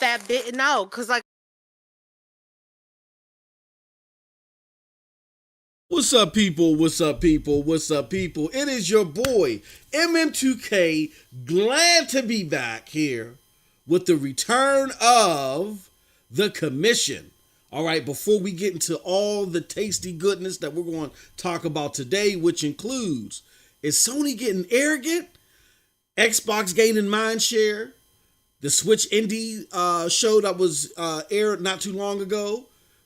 that big. No, because like What's up, people? What's up, people? What's up, people? It is your boy, MM2K. Glad to be back here with the return of the commission. All right, before we get into all the tasty goodness that we're going to talk about today, which includes, is Sony getting arrogant? Xbox gaining Mindshare? The Switch Indie show that was aired not too long ago?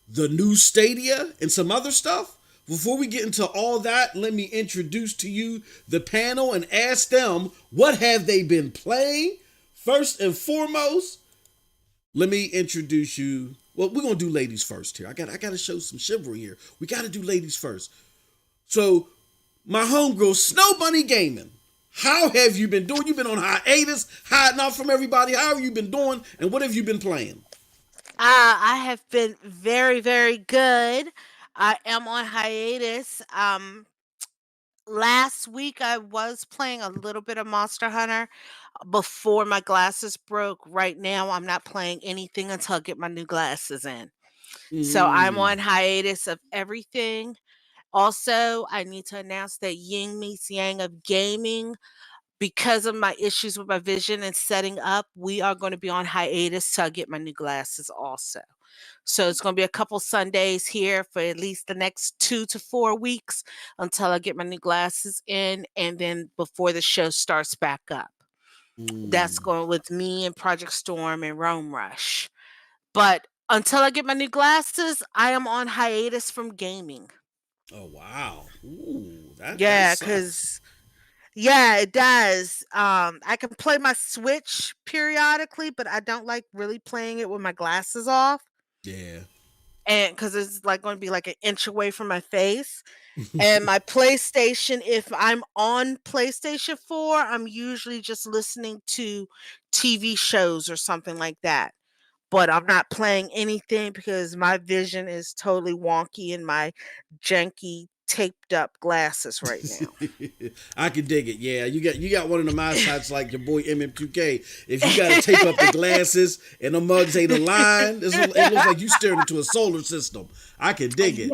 The new Stadia and some other stuff? Before we get into all that, let me introduce to you the panel and ask them what have they been playing. First and foremost, let me introduce you. Well, we're gonna do ladies first here. I gotta show some chivalry here. We gotta do ladies first. So, my homegirl, Snow Bunny Gaming. How have you been doing? You've been on hiatus, hiding out from everybody. How have you been doing, and what have you been playing? I have been very, very good. I am on hiatus. Last week I was playing a little bit of Monster Hunter before my glasses broke. Right now, I'm not playing anything until I get my new glasses in. So I'm Mm. on hiatus of everything. Also, I need to announce that Ying meets Yang of gaming. Because of my issues with my vision and setting up, we are going to be on hiatus till I get my new glasses also. So it's going to be a couple Sundays here for at least the next 2 to 4 weeks until I get my new glasses in, and then before the show starts back up. That's Mm. going with me and Project Storm and Rome Rush. But until I get my new glasses, I am on hiatus from gaming. Oh wow. Ooh, that Yeah, sucks. because yeah, it does. I can play my Switch periodically, but I don't like really playing it with my glasses off. Yeah. And because it's like going to be like an inch away from my face. And my PlayStation, if I'm on PlayStation 4, I'm usually just listening to TV shows or something like that. But I'm not playing anything because my vision is totally wonky in my janky taped up glasses right now. I can dig it. Yeah, you got one of the eyesights like your boy MM2K. If you got to tape up the glasses and the mugs ain't aligned, it looks like you staring into a solar system. I can dig it.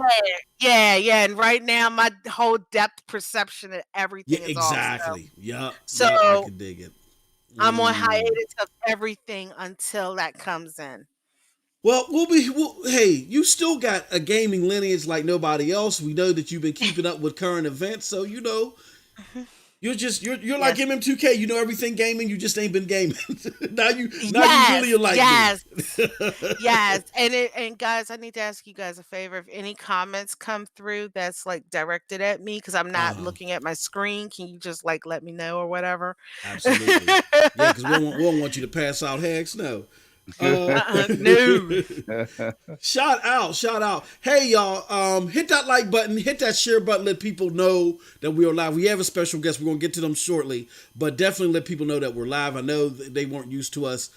Yeah, yeah. And right now, my whole depth perception of Yeah, everything is off. exactly. Yup, yup. I So can dig it. I'm on Mm. hiatus of everything until that comes in. Well, hey, you still got a gaming lineage like nobody else. We know that you've been keeping up with current events, so Mhm. you're like Yes. MM2K. You know everything gaming. You just ain't been gaming. now you really Yes, are like me. yes, yes. And guys, I need to ask you guys a favor. If any comments come through that's like directed at me because I'm not uh looking at my screen, can you just like let me know or whatever? Absolutely. Yeah, because we don't want you to pass out. Hex no. Uh, No. shout out. Hey y'all, hit that like button, hit that share button, let people know that we are live. We have a special guest. We're gonna get to them shortly, but definitely let people know that we're live. I know they weren't used to us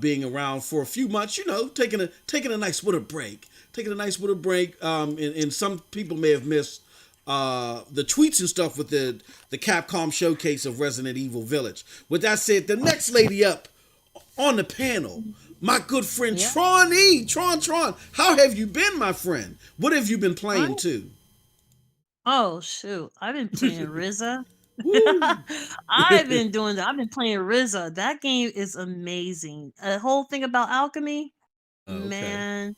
being around for a few months, taking a nice winter break. Taking a nice winter break. And some people may have missed the tweets and stuff with the Capcom showcase of Resident Evil Village. With that said, the next lady up on the panel, my good friend Yeah. Tron E. Tron. How have you been, my friend? What have you been playing I too? Oh shoot. I've been playing RZA. Woo! I've been doing that. I've been playing RZA. That game is amazing. The whole thing about alchemy, Okay. man,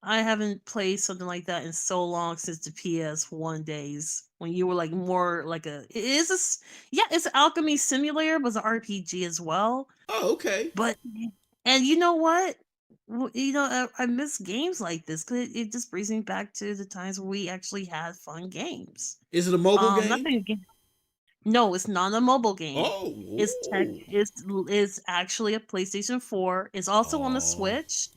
I haven't played something like that in so long since the PS1 days when you were like more like yeah, it's an alchemy simulator, but it's an RPG as well. Oh, okay. But and you know what? I miss games like this because it just brings me back to the times where we actually had fun games. Is it a mobile game? Nothing. No, it's not a mobile game. Oh, It's tech. ooh. It's actually a PlayStation 4. It's also on the Oh, Switch,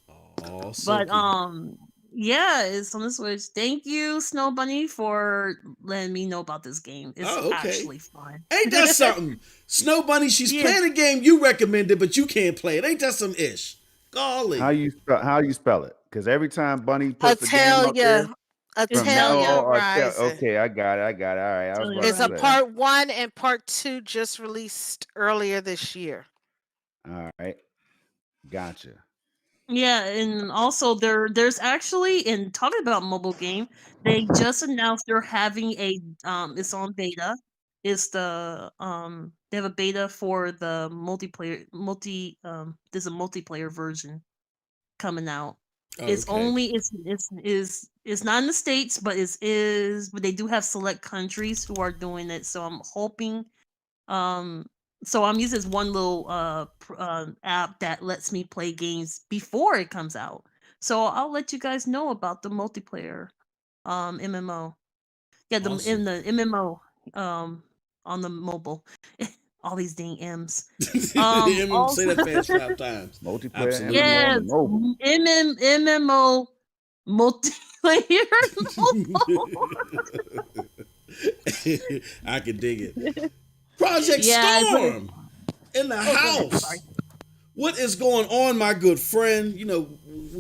oh, but silky. yeah, it's on the Switch. Thank you, Snow Bunny, for letting me know about this game. It's Oh, okay. actually fun. Ain't that something? Snow Bunny, she's Yeah. playing a game you recommended, but you can't play it. Ain't that some ish? How Golly. you spell it? Because every time Bunny puts a game out there Atelia, It's from Atelia Rising. okay, I got it. All right, I was Tell you about It's to a right. say. part one and part two just released earlier this year. All right, gotcha. Yeah, and also there's actually, in talking about mobile game, they just announced they're having a it's on beta. It's they have a beta for the there's a multiplayer version coming out. Oh, It's okay. only it's not in the States, but but they do have select countries who are doing it. So I'm hoping so I'm using this one little app that lets me play games before it comes out. So I'll let you guys know about the multiplayer MMO. Yeah, in Awesome. the MMO on the mobile. All these dang M's. Say Also that fast 5 times. Multiplayer Absolutely. MMO on yes, the mobile. MMO multiplayer mobile. I can dig it. Project Yeah, Storm in the oh, go ahead. Sorry. house. What is going on, my good friend?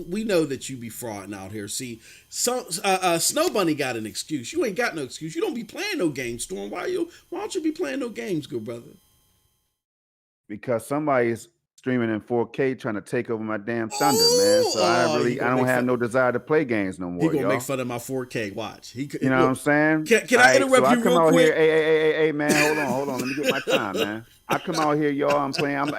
We know that you be frauding out here. See, Snow Bunny got an excuse. You ain't got no excuse. You don't be playing no games, Storm. Why don't you be playing no games, good brother? Because somebody's streaming in 4K trying to take over my damn thunder, man. Oh, So I he gonna don't make have fun. no desire to play games no He more, gonna make y'all. fun of my 4K. Watch. You know what I'm saying? Can I interrupt so I you come real out quick? here, hey, man, hold on. Let me get my time, man. I come out here, y'all. I'm playing.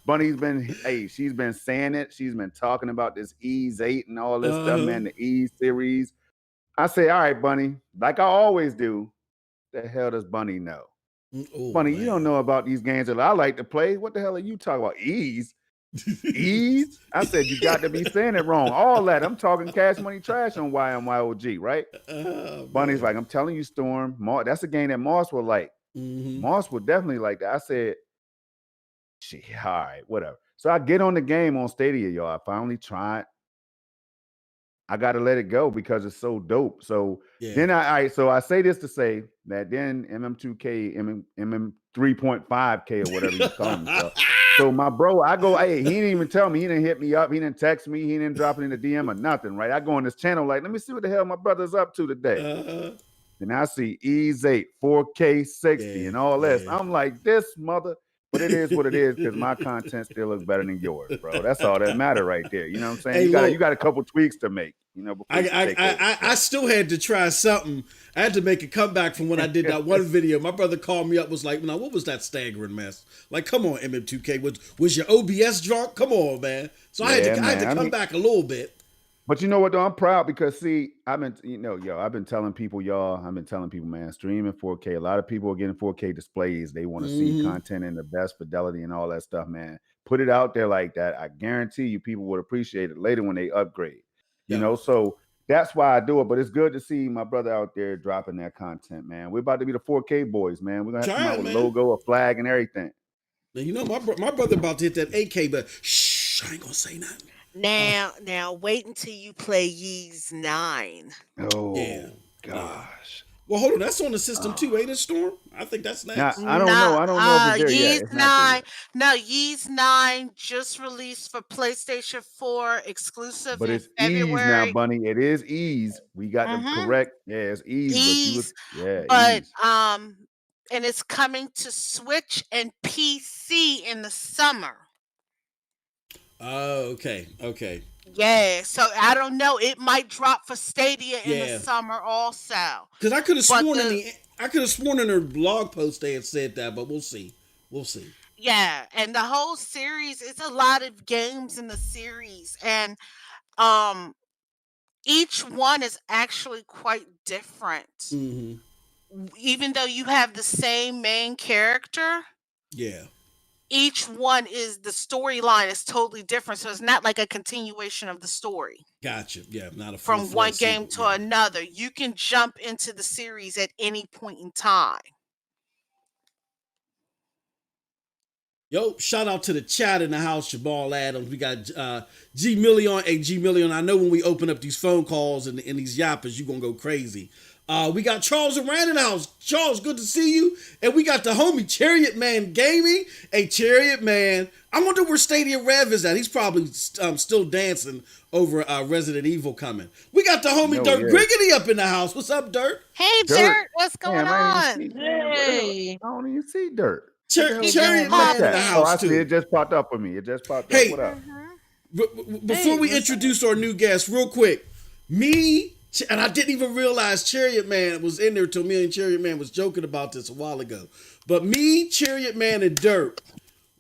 Bunny's been, she's been saying it. She's been talking about this Ease 8 and all this stuff, man. The Ease series. I say, all right, Bunny, like I always do. The hell does Bunny know? Oh, Bunny, man. you don't know about these games that I like to play. What the hell are you talking about? Ease? Ease? I said, you got to be saying it wrong. All that. I'm talking Cash Money Trash on YMYOG, right? Bunny's like, I'm telling you, Storm, that's a game that Moss will like. Mm-hmm. Moss would definitely like that. I said, shit, all right, whatever. So I get on the game on Stadia, y'all. I finally tried. I got to let it go because it's so dope. So then so I say this to say that then MM2K, MM 3.5K or whatever he's calling himself. So my bro, I go, hey, he didn't even tell me. He didn't hit me up. He didn't text me. He didn't drop it in the DM or nothing, right? I go on this channel like, let me see what the hell my brother's up to today. Then I see Ease 8, 4K 60 and all this. I'm like, this mother. But it is what it is because my content still looks better than yours, bro. That's all that matter right there. You know what I'm saying? Hey, you got a couple tweaks to make, before you take over. I still had to try something. I had to make a comeback from when I did that one video. My brother called me up, was like, "Now, what was that staggering mess? Like, come on, MM2K, was your OBS drunk? Come on, man." So I had to come back a little bit. But you know what, though? I'm proud because, see, I've been telling people, man, streaming 4K. A lot of people are getting 4K displays. They want to see content in the best fidelity and all that stuff, man. Put it out there like that. I guarantee you people would appreciate it later when they upgrade. You know, so that's why I do it. But it's good to see my brother out there dropping that content, man. We're about to be the 4K boys, man. We're going to have to come out with a logo, a flag, and everything. Now, you know, my brother about to hit that 8K, but shh, I ain't going to say nothing. Now, wait until you play Yeez 9. Oh, yeah, gosh. Well, hold on. That's on the system too, ain't it, Storm? I think that's next. Now, I don't know. I don't know if it's there yet. It's not there yet. Yeez 9 just released for PlayStation 4 exclusive But in it's February. Ease now, Bunny. It is Ease. We got the correct. Yeah, it's Ease. Ease, Ease. and it's coming to Switch and PC in the summer. Oh, okay. Yeah, so I don't know. It might drop for Stadia in the summer also. Because I could have sworn in her blog post they had said that, but we'll see. Yeah, and the whole series, it's a lot of games in the series, and each one is actually quite different. Mm-hmm. Even though you have the same main character. Yeah. Each one is the storyline is totally different, so it's not like a continuation of the story. Gotcha. Yeah, not a from one game to another. You can jump into the series at any point in time. Yo, shout out to the chat in the house, Jabal Adams. We got G Million. Hey, G Million, I know when we open up these phone calls and these yappers, you're going to go crazy. We got Charles and Rand in the house. Charles, good to see you. And we got the homie Chariot Man Gaming. Hey, Chariot Man. I wonder where Stadia Rev is at. He's probably still dancing over Resident Evil coming. We got the homie Dirt Griggity up in the house. What's up, Dirt? Hey, Dirt. What's going on? Hey. I don't even see Dirt. Chariot Man in the house, I see it just popped up for me. It just popped up. What up? Before we introduce our new guest, real quick, me and I didn't even realize Chariot Man was in there till me and Chariot Man was joking about this a while ago. But me, Chariot Man, and Dirt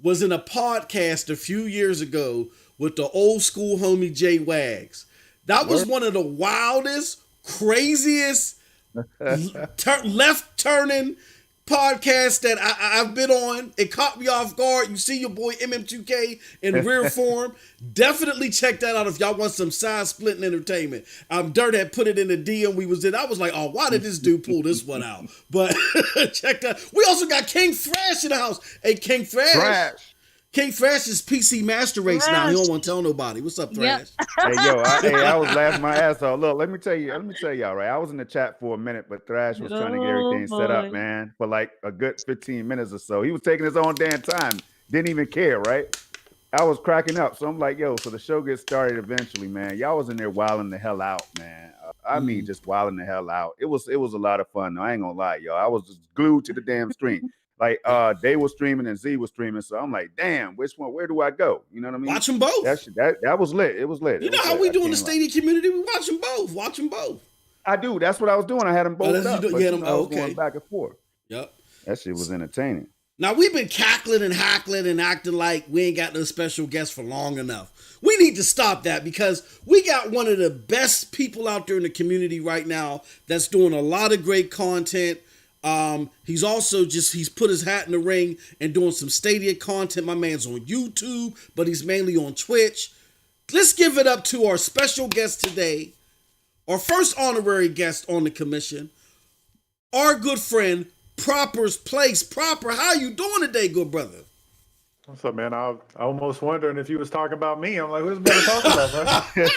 was in a podcast a few years ago with the old school homie Jay Wags. That was one of the wildest, craziest, left turning podcast that I've been on. It caught me off guard. You see your boy MM2K in rare form. Definitely check that out if y'all want some side splitting entertainment. Dirt had put it in the DM we was in. I was like, oh, why did this dude pull this one out? But check that. We also got King Thrash in the house. Hey, King Thrash. King Thrash is PC Master Race now. He don't want to tell nobody. What's up, Thrash? Hey, yo, I was laughing my ass off. Look, let me tell y'all, right? I was in the chat for a minute, but Thrash was trying to get everything set up, man, for like a good 15 minutes or so. He was taking his own damn time. Didn't even care, right? I was cracking up. So I'm like, yo, so the show gets started eventually, man. Y'all was in there wilding the hell out, man. I mean, just wilding the hell out. It was a lot of fun, though. I ain't gonna lie, y'all. I was just glued to the damn screen. Like they was streaming and Z was streaming, so I'm like, damn, which one? Where do I go? You know what I mean? Watch them both. That was lit. It was lit. You know how we do in the Stadia community? We watch them both. Watch them both. I do. That's what I was doing. I had them both up. You had them. I was going back and forth. Yep. That shit was entertaining. Now we've been cackling and hackling and acting like we ain't got no special guests for long enough. We need to stop that because we got one of the best people out there in the community right now that's doing a lot of great content. He's also he's put his hat in the ring and doing some Stadia content. My man's on YouTube, but he's mainly on Twitch. Let's give it up to our special guest today, our first honorary guest on the commission, our good friend, Proper's Place. Proper, how you doing today, good brother? What's up, man? I almost wondering if you was talking about me. I'm like, who's been talking about, man?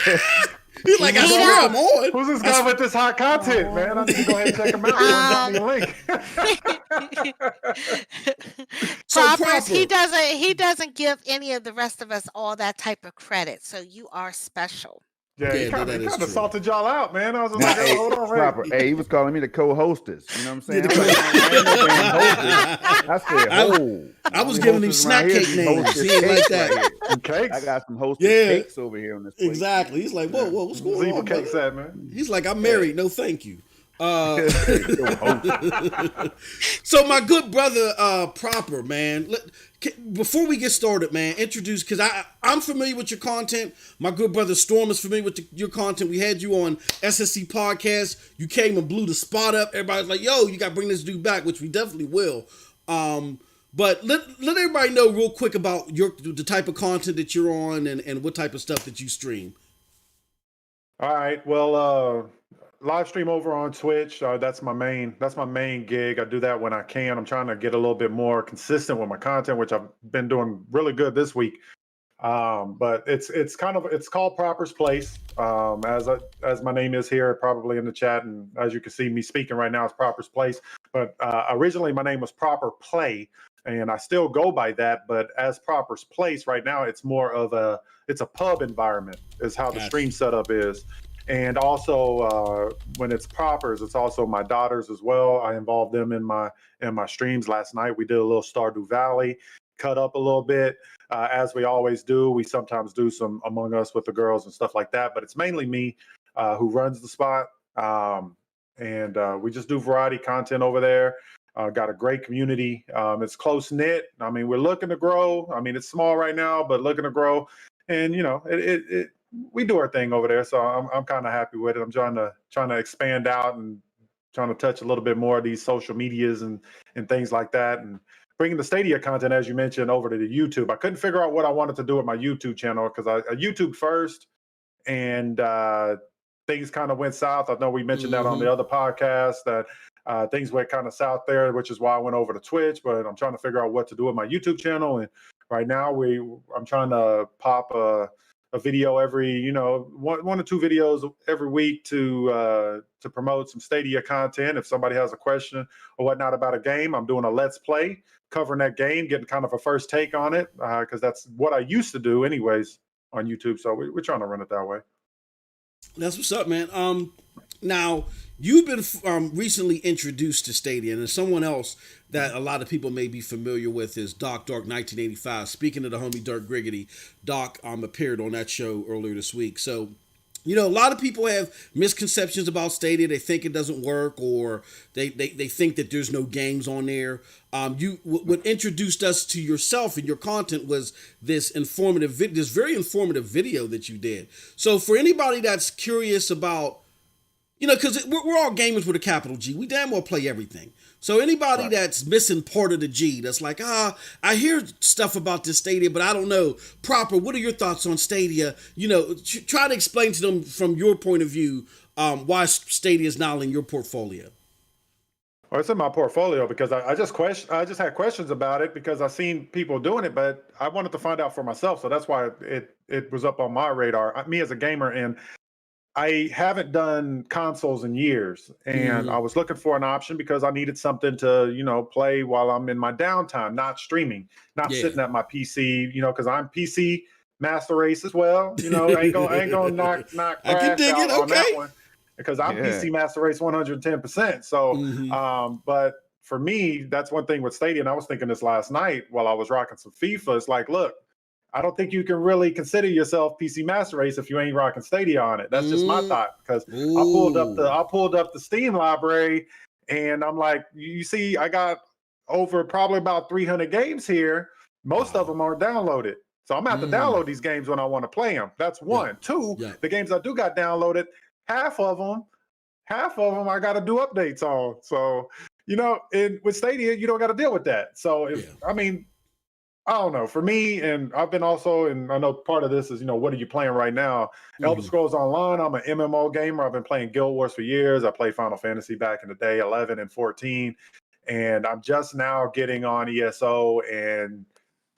He's like, I swear I'm on. Who's this guy with this hot content, man? I need to go ahead and check him out. Link. Proper, he doesn't give any of the rest of us all that type of credit. So you are special. Yeah, he kind of salted y'all out, man. I was like, hey, hold on, Proper. Hey, he was calling me the co-hostess. You know what I'm saying? I said, I was giving him snack cake names. He ain't like that. Some cakes. I got some hostess cakes over here on this plate. Exactly. He's like, whoa, what's going on? Cakes at, man. He's like, I'm married. No, thank you. So my good brother, Proper, man. Before we get started, man, introduce, because I'm familiar with your content. My good brother Storm is familiar with your content. We had you on SSC Podcast. You came and blew the spot up. Everybody's like, yo, you got to bring this dude back, which we definitely will. But let everybody know real quick about the type of content that you're on and what type of stuff that you stream. All right. Well, live stream over on Twitch. That's my main gig. I do that when I can. I'm trying to get a little bit more consistent with my content, which I've been doing really good this week. But it's called Proper's Place. As my name is here, probably in the chat, and as you can see me speaking right now, it's Proper's Place. But originally my name was Proper Play, and I still go by that. But as Proper's Place right now, it's more of a pub environment is how the stream setup is. And also when it's Proper's, it's also my daughters as well. I involved them in my streams last night. We did a little Stardew Valley, cut up a little bit, as we always do. We sometimes do some Among Us with the girls and stuff like that, but it's mainly me who runs the spot. And we just do variety content over there. Got a great community. It's close knit. I mean, we're looking to grow. I mean, it's small right now, but looking to grow. And you know, we do our thing over there, so I'm kind of happy with it. I'm trying to expand out and trying to touch a little bit more of these social medias and things like that, and bringing the Stadia content, as you mentioned, over to the YouTube. I couldn't figure out what I wanted to do with my YouTube channel because I YouTube first, and things kind of went south. I know we mentioned that on the other podcast that things went kind of south there, which is why I went over to Twitch. But I'm trying to figure out what to do with my YouTube channel, and right now I'm trying to pop a video every, one or two videos every week to promote some Stadia content. If somebody has a question or whatnot about a game, I'm doing a Let's Play, covering that game, getting kind of a first take on it, because that's what I used to do anyways on YouTube. So we're trying to run it that way. That's what's up, man. Now you've been recently introduced to Stadia, and someone else that a lot of people may be familiar with is Doc Dark 1985. Speaking of the homie Dirk Griggity, Doc appeared on that show earlier this week. So, you know, a lot of people have misconceptions about Stadia. They think it doesn't work, or they think that there's no games on there. What introduced us to yourself and your content was this very informative video that you did. So for anybody that's curious about, you know, because we're all gamers with a capital G, we damn well play everything. So anybody that's missing part of the G, that's like, I hear stuff about this Stadia, but I don't know proper. What are your thoughts on Stadia? You know, try to explain to them from your point of view why Stadia is not in your portfolio. Well, it's in my portfolio because I just had questions about it because I've seen people doing it, but I wanted to find out for myself. So that's why it was up on my radar. Me as a gamer, and I haven't done consoles in years, and I was looking for an option because I needed something to, you know, play while I'm in my downtime, not streaming, not sitting at my PC, you know, because I'm PC master race as well. You know, I ain't gonna knock I can Crash dig out it. on Okay. that one because I'm PC master race 110%. So, but for me, that's one thing with Stadia, and I was thinking this last night while I was rocking some FIFA. It's like, look, I don't think you can really consider yourself PC Master Race if you ain't rocking Stadia on it. That's just my thought, because I pulled up the Steam library, and I'm like, you see, I got over probably about 300 games here. Most of them aren't downloaded, so I'm gonna have to download these games when I want to play them. That's one. Two, the games I do got downloaded, half of them I got to do updates on. So, you know, with Stadia, you don't got to deal with that. So, I mean, I don't know. For me, and I've been also, and I know part of this is, you know, what are you playing right now? Elder Scrolls Online, I'm an MMO gamer. I've been playing Guild Wars for years. I played Final Fantasy back in the day, 11 and 14. And I'm just now getting on ESO, and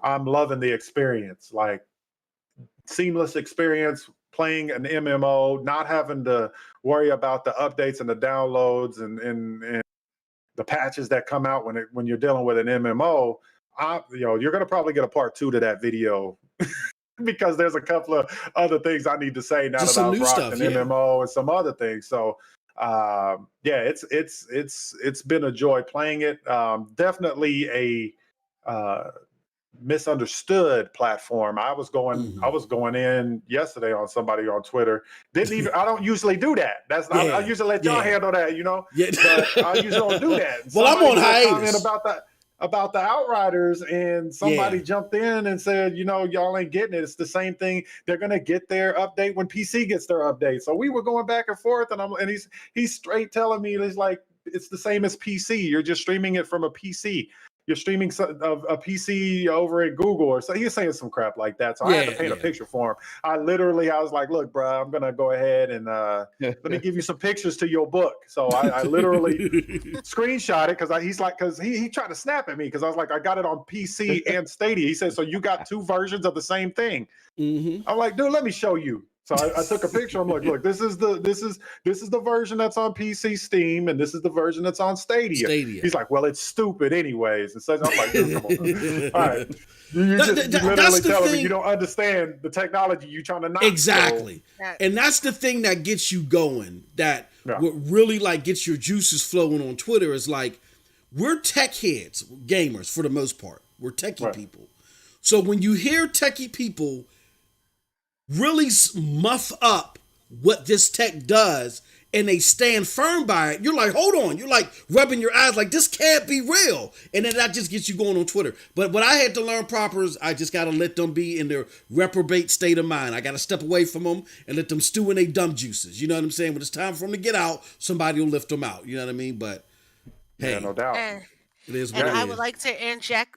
I'm loving the experience. Like, seamless experience playing an MMO, not having to worry about the updates and the downloads and the patches that come out when you're dealing with an MMO. You know, you're gonna probably get a part 2 to that video because there's a couple of other things I need to say now that I've rocked an MMO and some other things. So it's been a joy playing it. Definitely a misunderstood platform. I was going in yesterday on somebody on Twitter. I don't usually do that. I usually let y'all handle that, you know. But I usually don't do that. Well, I'm on hiatus about the Outriders, and somebody jumped in and said, you know, y'all ain't getting it. It's the same thing. They're gonna get their update when PC gets their update. So we were going back and forth, and he's straight telling me, it's like, it's the same as PC. You're just streaming it from a PC. You're streaming a PC over at Google, or so he's saying some crap like that. So I had to paint a picture for him. I was like, look, bro, I'm gonna go ahead and let me give you some pictures to your book. So I literally screenshot it because he tried to snap at me because I was like, I got it on PC and Stadia. He said, so you got 2 versions of the same thing. I'm like, dude, let me show you. So I took a picture. I'm like, look, this is the version that's on PC Steam, and this is the version that's on Stadia. He's like, well, it's stupid anyways. And so I'm like, dude, come on. All right. You're literally telling me you don't understand the technology you're trying to knock. Exactly. So. And that's the thing that gets you going, that what really like gets your juices flowing on Twitter is like, we're tech heads, gamers for the most part. We're techie people. So when you hear techie people really muff up what this tech does and they stand firm by it, you're like, hold on, you're like rubbing your eyes like, this can't be real. And then that just gets you going on Twitter. But what I had to learn proper is I just got to let them be in their reprobate state of mind. I got to step away from them and let them stew in their dumb juices. You know what I'm saying? When it's time for them to get out, somebody will lift them out. You know what I mean? But hey, no doubt. It is and I would like to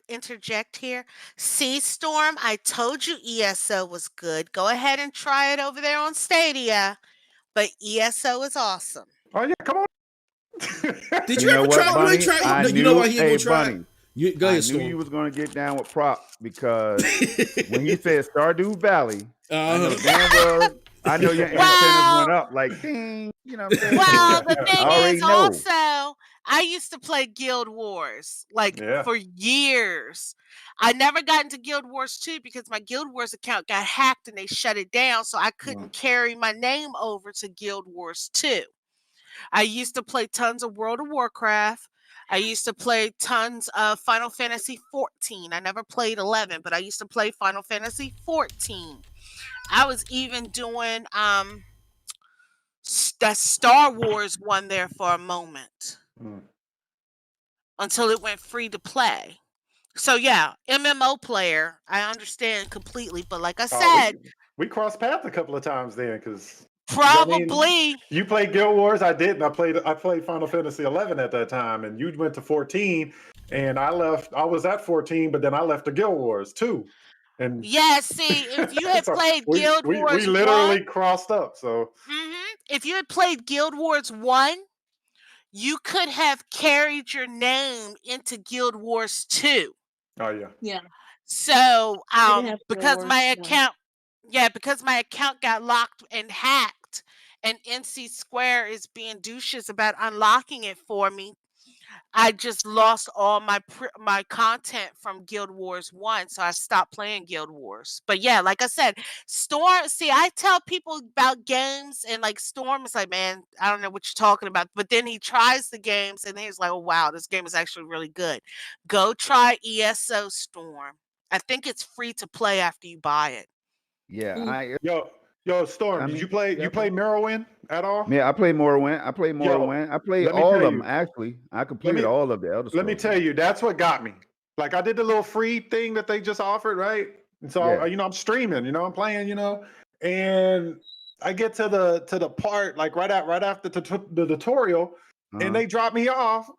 interject here. Storm, I told you ESO was good. Go ahead and try it over there on Stadia. But ESO is awesome. Oh yeah, come on. Did you ever try? You know why he ain't gonna try? Go ahead, Storm. I knew you was gonna get down with props because when you said Stardew Valley, I know damn well. I know your antennas went up like ding. You know what I'm saying? Well, the thing is also, I used to play Guild Wars like Yeah. for years. I never got into Guild Wars 2 because my Guild Wars account got hacked and they shut it down, so I Mm. couldn't carry my name over to Guild Wars 2. I used to play tons of World of Warcraft. I used to play tons of Final Fantasy 14. I never played 11, but I used to play Final Fantasy 14. I was even doing that Star Wars one there for a moment Mm. until it went free to play. So yeah, MMO player, I understand completely, but like I Oh, said, we crossed paths a couple of times then, because probably you played Guild Wars. I didn't. I played Final Fantasy 11 at that time, and you went to 14, and I left. I was at 14, but then I left the Guild Wars too. And yeah, see, if you had so played we Guild we Wars 1, literally crossed up. So if you had played Guild Wars 1, you could have carried your name into Guild Wars 2. oh yeah. Yeah, So, I didn't have Guild because my Wars. No. because my account got locked and hacked, and NC Square is being douches about unlocking it for me, I just lost all my content from Guild Wars 1, so I stopped playing Guild Wars. But yeah, like I said, Storm, see, I tell people about games, and like Storm is like, man, I don't know what you're talking about. But then he tries the games and he's like, oh wow, this game is actually really good. Go try ESO Storm. I think it's free to play after you buy it. Yeah, Mm. Yo, Storm, I did you mean, play? yeah, You play Morrowind at all? yeah, I play Morrowind. I play Morrowind. I play let me all tell of them you. actually. I Let completed me all of the Elder let me Scrolls. tell you. That's what got me. Like, I did the little free thing that they just offered, right? And so Yeah. I'm streaming. I'm playing. And I get to the part like right after the tutorial, and Uh-huh. they drop me off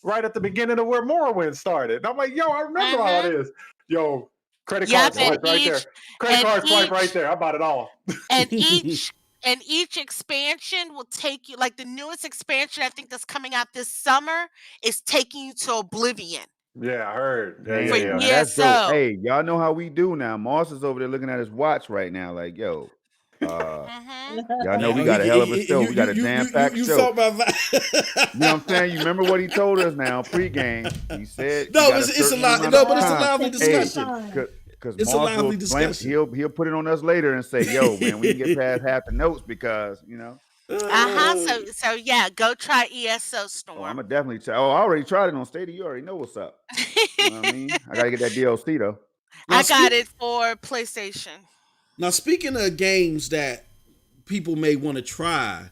right at the beginning of where Morrowind started. And I'm like, yo, I remember all Mhm. this. Yo, credit Yep, card swipe right there. Credit card swipe right each there. I bought it all. and each expansion will take you, like the newest expansion I think that's coming out this summer is taking you to Oblivion Yeah, I heard. Yeah, for yeah, Damn, yeah. now that's dope. ESO. Hey, y'all know how we do now. Moss is over there looking at his watch right now, like, yo, Mhm. y'all know we Oh, got a hell of a show. you We got a jam-packed you show. felt my You know what I'm vibe. saying? You remember what he told us now pregame? He said you No, got a it's a certain lot. amount No, of but it's a time. lively Taking your Hey, discussion. time. because It's a Moss will lively blame, discussion. he'll put it on us later and say, yo, man, we can get past half the notes because, So yeah, go try ESO oh, Storm. I'm gonna definitely try. Oh, I already tried it on Stadia. You already know what's up. You know what I mean? I gotta get that DLC though. now I got speak. it for PlayStation. Now speaking of games that people may want to try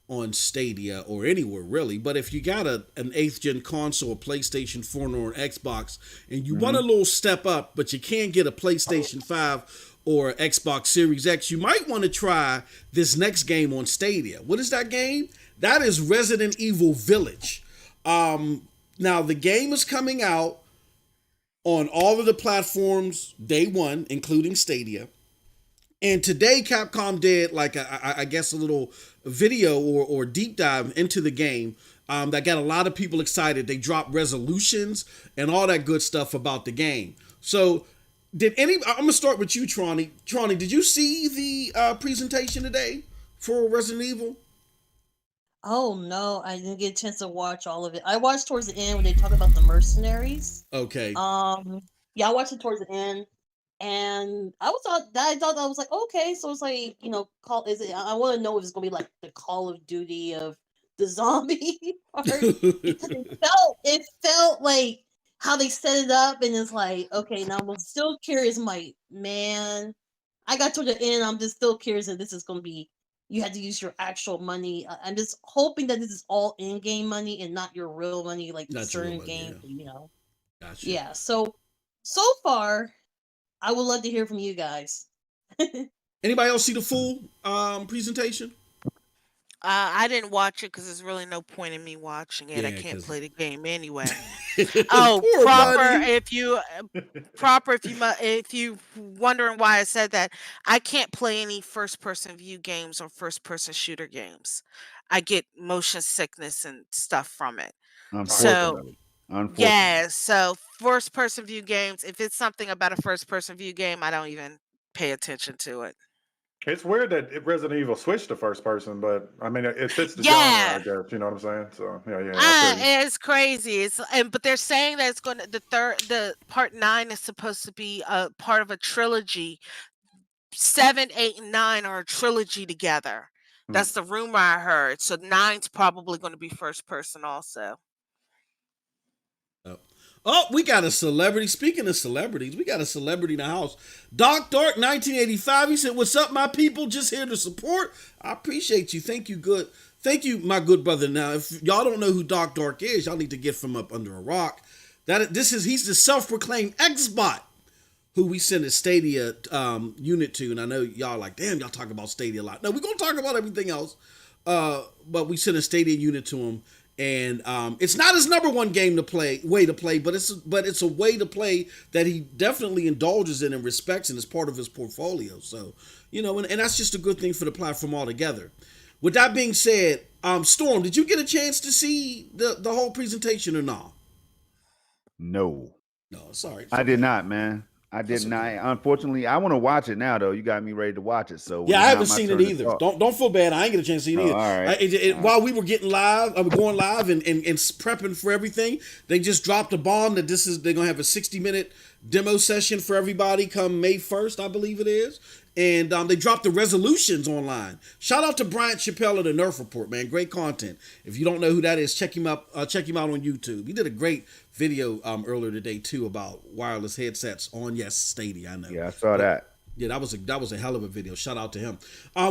on Stadia or anywhere really, but if you got an 8th gen console, a PlayStation 4 or an Xbox, and you want a little step up, but you can't get a PlayStation 5 or Xbox Series X, you might want to try this next game on Stadia. What is that game? That is Resident Evil Village. Now the game is coming out on all of the platforms day one, including Stadia. And today, Capcom did like I guess a little video or deep dive into the game that got a lot of people excited. They dropped resolutions and all that good stuff about the game. So, I'm gonna start with you, Tronny. Tronny, did you see the presentation today for Resident Evil? Oh no, I didn't get a chance to watch all of it. I watched towards the end when they talk about the mercenaries. Okay. Yeah, I watched it towards the end, and I thought I was like, okay, so it's like call is it? I want to know if it's gonna be like the Call of Duty of the zombie part because it felt like how they set it up, and it's like okay, now I'm still curious. I'm like, man, I got to the end. I'm just still curious if this is gonna be. You had to use your actual money. I'm just hoping that this is all in-game money and not your real money, like Not your real certain money, games. yeah. Gotcha. Yeah. So far, I would love to hear from you guys. Anybody else see the full presentation? I didn't watch it because there's really no point in me watching it. I Yeah, can't because play the game anyway. Oh, poor buddy. if you wondering why I said that, I can't play any first person view games or first person shooter games. I get motion sickness and stuff from it. So Unfortunately. yeah, so first person view games, if it's something about a first person view game, I don't even pay attention to it. It's weird that Resident Evil switched to first person, but I mean, it fits the genre, I Yeah. guess. You know what I'm saying? So yeah, I feel you. It's crazy. But they're saying that it's gonna the part 9 is supposed to be a part of a trilogy. 7, 8, and 9 are a trilogy together. Hmm. That's the rumor I heard. So 9's probably gonna be first person also. Oh, we got a celebrity. Speaking of celebrities, we got a celebrity in the house. Doc Dark 1985. He said, "What's up, my people? Just here to support. I appreciate you. Thank you, good. Thank you, my good brother. Now, if y'all don't know who Doc Dark is, y'all need to get from up under a rock. He's the self-proclaimed Xbot who we sent a Stadia unit to, and I know y'all like, damn, y'all talk about Stadia a lot. No, we're gonna talk about everything else, but we sent a Stadia unit to him, and it's not his number one way to play, but it's a way to play that he definitely indulges in and respects, and is part of his portfolio. So and that's just a good thing for the platform altogether. With that being said, Storm, did you get a chance to see the whole presentation or not? No. No, sorry. I did not, man. I That's did not. okay. Unfortunately, I want to watch it now, though. You got me ready to watch it. So Yeah, I it's haven't not my seen turn it to either. talk. Don't feel bad. I ain't get a chance to see it Oh, either. all right. While we were getting live, I was going live and prepping for everything. They just dropped a bomb that they're gonna have a 60-minute demo session for everybody come May 1st, I believe it is. And they dropped the resolutions online. Shout out to Bryant Chappelle of the Nerf Report, man. Great content. If you don't know who that is, check him out. Check him out on YouTube. He did a great video earlier today too about wireless headsets on Stadia. I know. Yeah, I saw that. Yeah, that was a hell of a video. Shout out to him.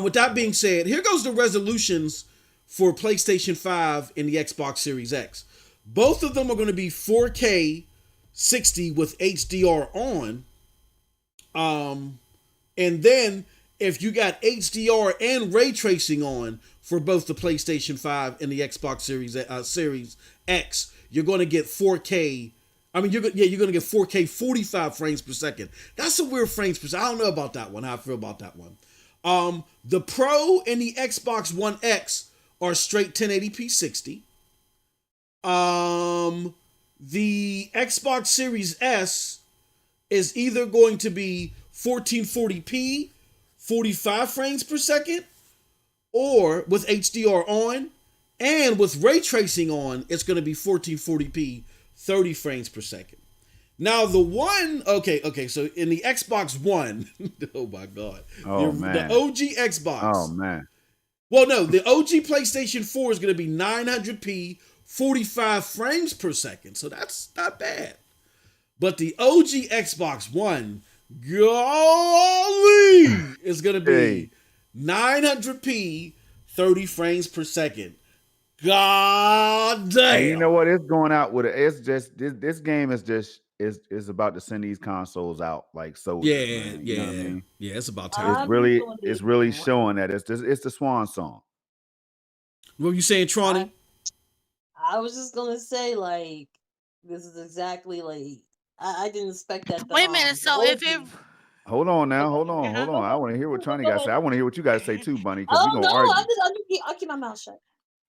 With that being said, here goes the resolutions for PlayStation 5 and the Xbox Series X. Both of them are going to be 4K 60 with HDR on. And then if you got HDR and ray tracing on for both the PlayStation 5 and the Xbox Series X, you're going to get 4K. I mean, you're going to get 4K 45 frames per second. That's some weird frames per second. I don't know about that one. How I feel about that one. The Pro and the Xbox One X are straight 1080p 60. The Xbox Series S is either going to be 1440p 45 frames per second, or with HDR on and with ray tracing on, it's going to be 1440p 30 frames per second. Now the one, okay, so in the Xbox One, oh my God, the OG Xbox. Oh man. Well, no, the OG PlayStation 4 is going to be 900p 45 frames per second, so that's not bad. But the OG Xbox One, golly, is going to be 900p 30 frames per second. God damn. And you know what? It's going out with it. It's just this game is just is about to send these consoles out like soldiers. Yeah, man. yeah, You know what I mean? Yeah. It's about time. It's really showing that it's the swan song. What were you saying, Tronny? I was just gonna say, like, this is exactly like I didn't expect that. Wait a minute. So if it Hold on now, hold on. I want to hear what Tronny got to say. I want to hear what you got to say too, Bunny, because we're oh gonna no, argue. I'll keep my mouth shut.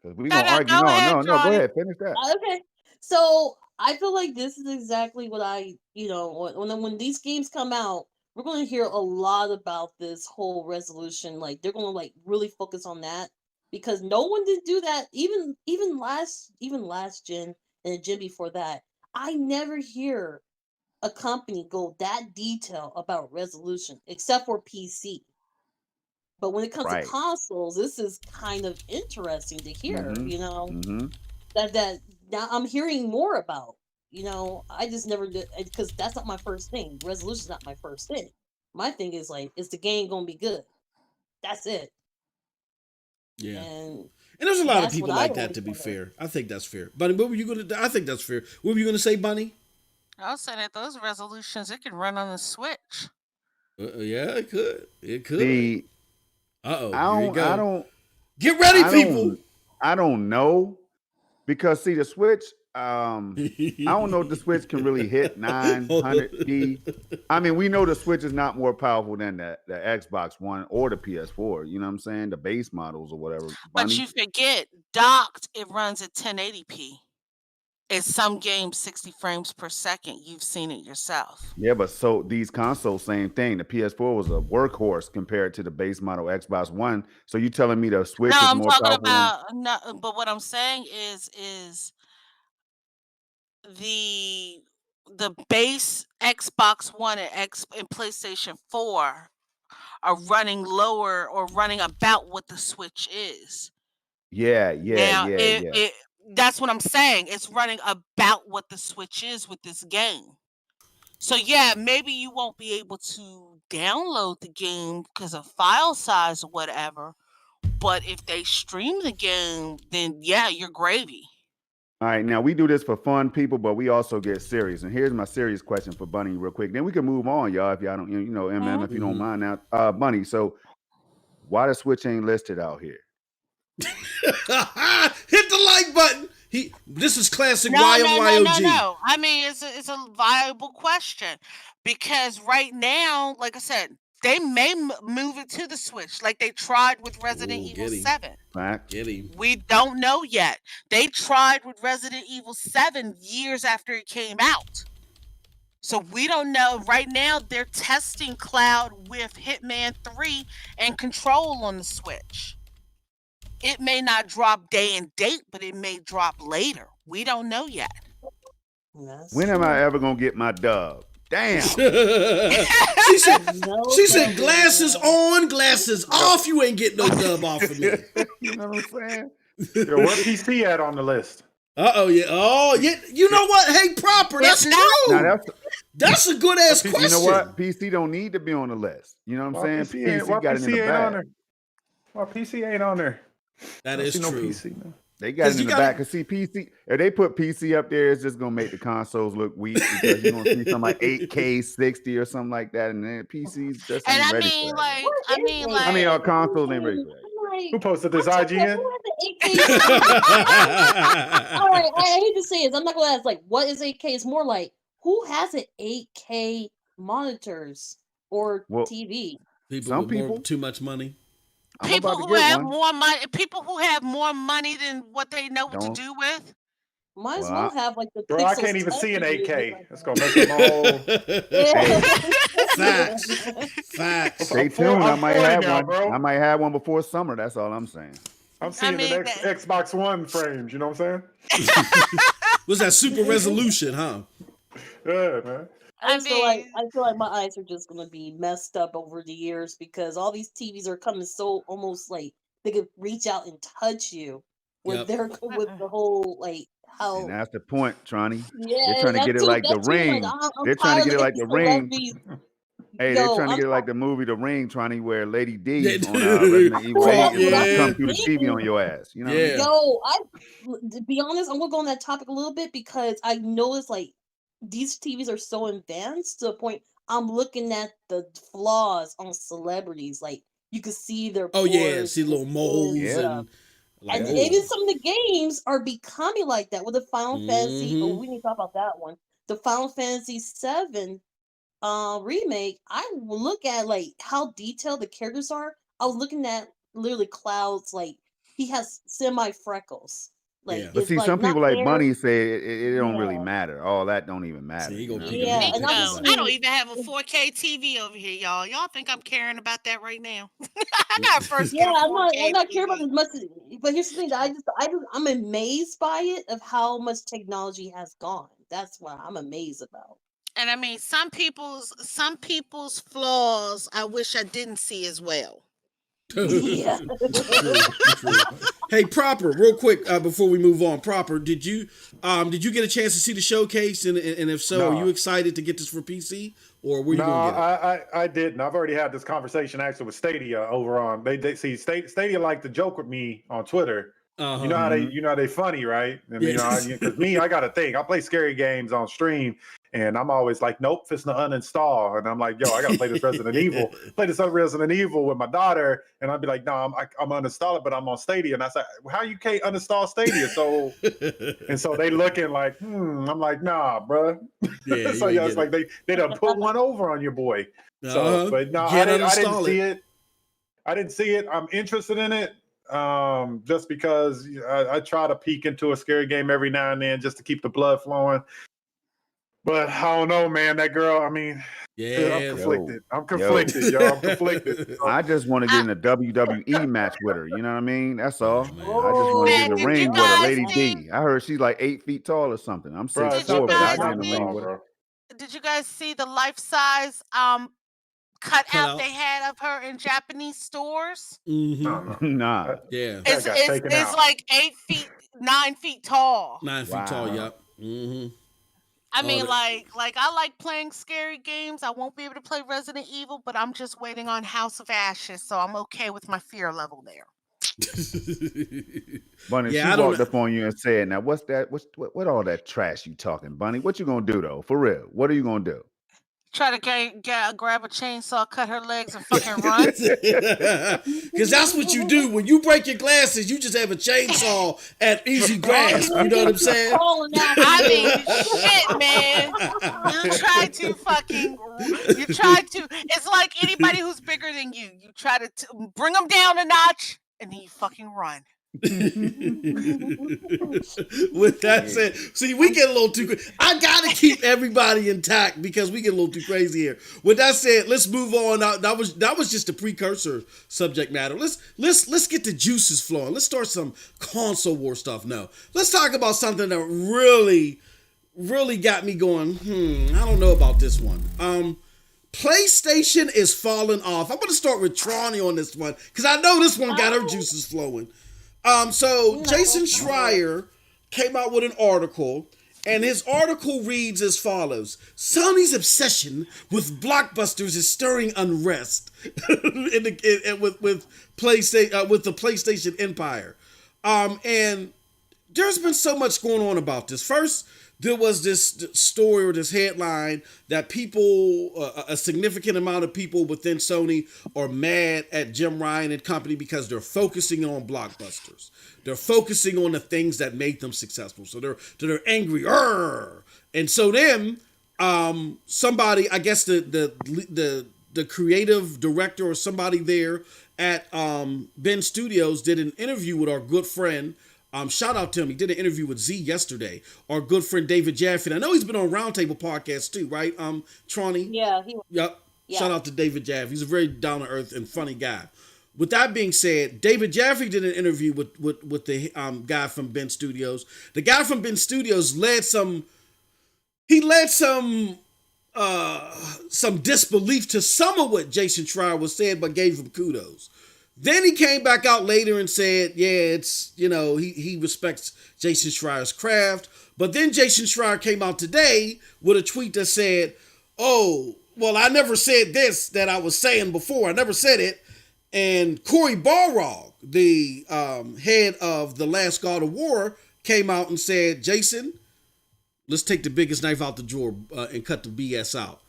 Because we're gonna argue. go ahead, No, go Tronny. ahead, finish that. Okay, so I feel like this is exactly what when these games come out, we're going to hear a lot about this whole resolution. Like they're going to like really focus on that because no one did do that. Even last gen and the gen before that, I never hear a company go that detail about resolution except for PC. But when it comes to consoles, this is kind of interesting to hear. That now I'm hearing more about. I just never did because that's not my first thing. Resolution's not my first thing. My thing is like, is the game gonna be good? That's it. Yeah. And there's a lot of people like that, to be fair. I think that's fair. Bunny, what were you gonna do? I think that's fair. What were you gonna say, Bunny? I'll say that those resolutions, it can run on the Switch. Yeah, it could. It could. See, here I you go. don't get ready, people. I don't know because see the Switch. I don't know if the Switch can really hit 900p. I mean, we know the Switch is not more powerful than the Xbox One or the PS4. You know what I'm saying? The base models or whatever. But you forget, docked, it runs at 1080p. In some games, 60 frames per second. You've seen it yourself. Yeah, but so these consoles, same thing. The PS4 was a workhorse compared to the base model Xbox One. So you telling me the Switch No, is I'm more talking powerful than? about no, but what I'm saying is the the base Xbox One and PlayStation 4 are running lower or running about what the Switch is. Yeah, Now, yeah. it that's what I'm saying. It's running about what the Switch is with this game. So yeah, maybe you won't be able to download the game because of file size or whatever. But if they stream the game, then yeah, you're gravy. All right, now we do this for fun, people, but we also get serious. And here's my serious question for Bunny, real quick. Then we can move on, y'all. If y'all don't, MM, if you don't mind now, Bunny. So why the Switch ain't listed out here? Hit the like button. This is classic No. YMYOG. I mean, it's a viable question because right now, like I said, they may move it to the Switch, like they tried with Resident Evil get him. 7. Fact. Get him. We don't know yet. They tried with Resident Evil 7 years after it came out. So we don't know. Right now, they're testing Cloud with Hitman 3 and Control on the Switch. It may not drop day and date, but it may drop later. We don't know yet. When am I ever gonna get my dub? Damn. she said glasses on, glasses off. You ain't getting no dub off of me. You know what I'm saying? Yo, where PC at on the list? Yeah. Oh, yeah. You know what? Hey, proper. That's true. Now that's a good ass question. You know what? PC don't need to be on the list. You know what I'm saying? PC got it in the bag. Why PC ain't on there? That is true. No PC, man. They got it in the back. Cause see, PC, if they put PC up there, it's just gonna make the consoles look weak because you're gonna see something like 8K 60 or something like that, and then PCs just ain't ready for that. I mean, our consoles ain't ready for that. Who posted this IGN? All right, I hate to say it. I'm not gonna ask like what is 8K. It's more like who has an 8K monitors or TV? Some people too much money. People who have more money. People who have more money than what they know what to do with. Might as well have like the. Bro, I can't even see an 8K. That's gonna mess up my whole. Facts. Stay tuned. I might have one. Bro. I might have one before summer. That's all I'm saying. I'm seeing the next Xbox One frames. You know what I'm saying? Was that super resolution, huh? Yeah, man. I feel like my eyes are just gonna be messed up over the years because all these TVs are coming so almost like they could reach out and touch you with with the whole like how. And that's the point, Tronny. Yeah, they're trying to get it like the Ring. They're trying to get it like the Ring. Hey, they're trying to get it like the movie The Ring, Tronny, where Lady D on Resident Evil 8 come through the TV on your ass. You know? Yeah. Yo, to be honest, I'm gonna go on that topic a little bit because I noticed like. These TVs are so advanced to the point I'm looking at the flaws on celebrities. Like you can see their see little moles and even some of the games are becoming like that with the Final Fantasy. Oh, we need to talk about that one. The Final Fantasy 7 remake. I look at like how detailed the characters are. I was looking at literally Cloud's like he has semi freckles. Like, but see, like some people like hair. Bunny say it don't really matter. All that don't even matter. See, and I don't even have a 4K TV over here, y'all. Y'all think I'm caring about that right now? I got first. I'm not caring about as much. But here's the thing: I'm amazed by it of how much technology has gone. That's what I'm amazed about. And I mean, some people's flaws I wish I didn't see as well. Yeah. True. Hey, Proper, real quick before we move on, Proper, did you get a chance to see the showcase, and if so, are you excited to get this for PC, or were you going to get it? I didn't. I've already had this conversation actually with Stadia over on. They see Stadia like to joke with me on Twitter. You know how they funny, right? And because I got a thing. I play scary games on stream. And I'm always like, nope, it's the uninstall. And I'm like, yo, I got to play this Resident Evil. Play this other Resident Evil with my daughter. And I'd be like, no, I'm uninstall it, but I'm on Stadia. And I said, how you can't uninstall Stadia? So, and so they looking like, I'm like, nah, bro. Yeah, so it's like they done put one over on your boy. So, but no, I didn't see it. I didn't see it. I'm interested in it. just because I try to peek into a scary game every now and then just to keep the blood flowing. But I don't know, man. That girl, I mean, I'm conflicted. I'm conflicted, yo. I'm conflicted. I just want to get in a WWE match with her. You know what I mean? That's all. man. I just want to get in the Did you ring with her, guys Lady see- D. I heard she's like 8 feet tall or something. I'm Bro, 6'4", but I get in the see- ring with her. Did you guys see the life-size cutout they had of her in Japanese stores? Mm-hmm. Nah. Yeah. It's got taken out. like 8 feet, 9 feet tall. 9 feet tall. Wow. Yep. Mm-hmm. I mean, the- like I like playing scary games. I won't be able to play Resident Evil, but I'm just waiting on House of Ashes, so I'm okay with my fear level there. Bunny, Yeah, I she don't walked up on you and said, "Now, what's that? What all that trash you talking, Bunny? What you gonna do though? For real? What are you gonna do?" Try to grab a chainsaw, cut her legs, and fucking run. Because that's what you do when you break your glasses. You just have a chainsaw at easy grasp. You know what I'm saying? I mean, shit, man. You try to. It's like anybody who's bigger than you. You try to bring them down a notch, and then you fucking run. With that said, see, we get a little too. I gotta keep everybody intact because we get a little too crazy here. With that said, let's move on. That was just a precursor subject matter. Let's get the juices flowing. Let's start some console war stuff. No, let's talk about something that really got me going. I don't know about this one. PlayStation is falling off. I'm gonna start with Tron on this one because I know this one got her juices flowing. So Jason Schreier came out with an article, and his article reads as follows: Sony's obsession with blockbusters is stirring unrest with PlayStation with the PlayStation empire. And there's been so much going on about this. First, there was this story or this headline that people, a significant amount of people within Sony are mad at Jim Ryan and company because they're focusing on blockbusters. They're focusing on the things that made them successful. So they're angry. Arr! And so then somebody, I guess the creative director or somebody there at Ben Studios did an interview with our good friend. Shout out to him. He did an interview with Z yesterday. Our good friend David Jaffe. I know he's been on Roundtable podcast too, right? Tronny? Yeah. Yep. Yeah. Shout out to David Jaffe. He's a very down to earth and funny guy. With that being said, David Jaffe did an interview with the guy from Ben Studios. The guy from Ben Studios led some disbelief to some of what Jason Schreier was saying, but gave him kudos. Then he came back out later and said, yeah, it's, he respects Jason Schreier's craft. But then Jason Schreier came out today with a tweet that said, oh, well, I never said this that I was saying before. I never said it. And Cory Barlog, the head of The Last God of War, came out and said, Jason, let's take the biggest knife out the drawer and cut the BS out.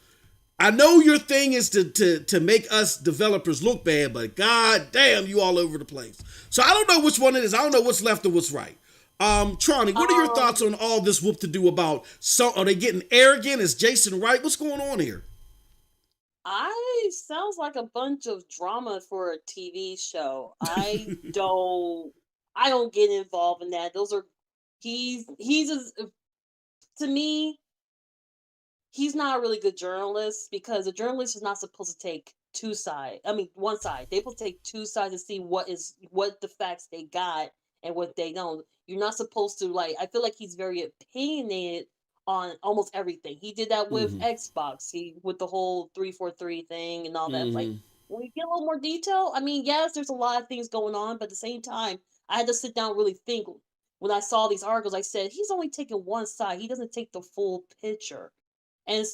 I know your thing is to make us developers look bad, but god damn, you all over the place. So I don't know which one it is. I don't know what's left or what's right. Tronny, what are your thoughts on all this whoop to do about? So are they getting arrogant? Is Jason right? What's going on here? Sounds like a bunch of drama for a TV show. I don't get involved in that. To me, he's not a really good journalist because a journalist is not supposed to take one side. They're supposed to take two sides to see what the facts they got and what they don't. You're not supposed to I feel like he's very opinionated on almost everything. He did that with Xbox. With the whole 343 thing and all that. When we get a little more detail, I mean, yes, there's a lot of things going on, but at the same time, I had to sit down and really think. When I saw these articles, I said, he's only taking one side. He doesn't take the full picture. And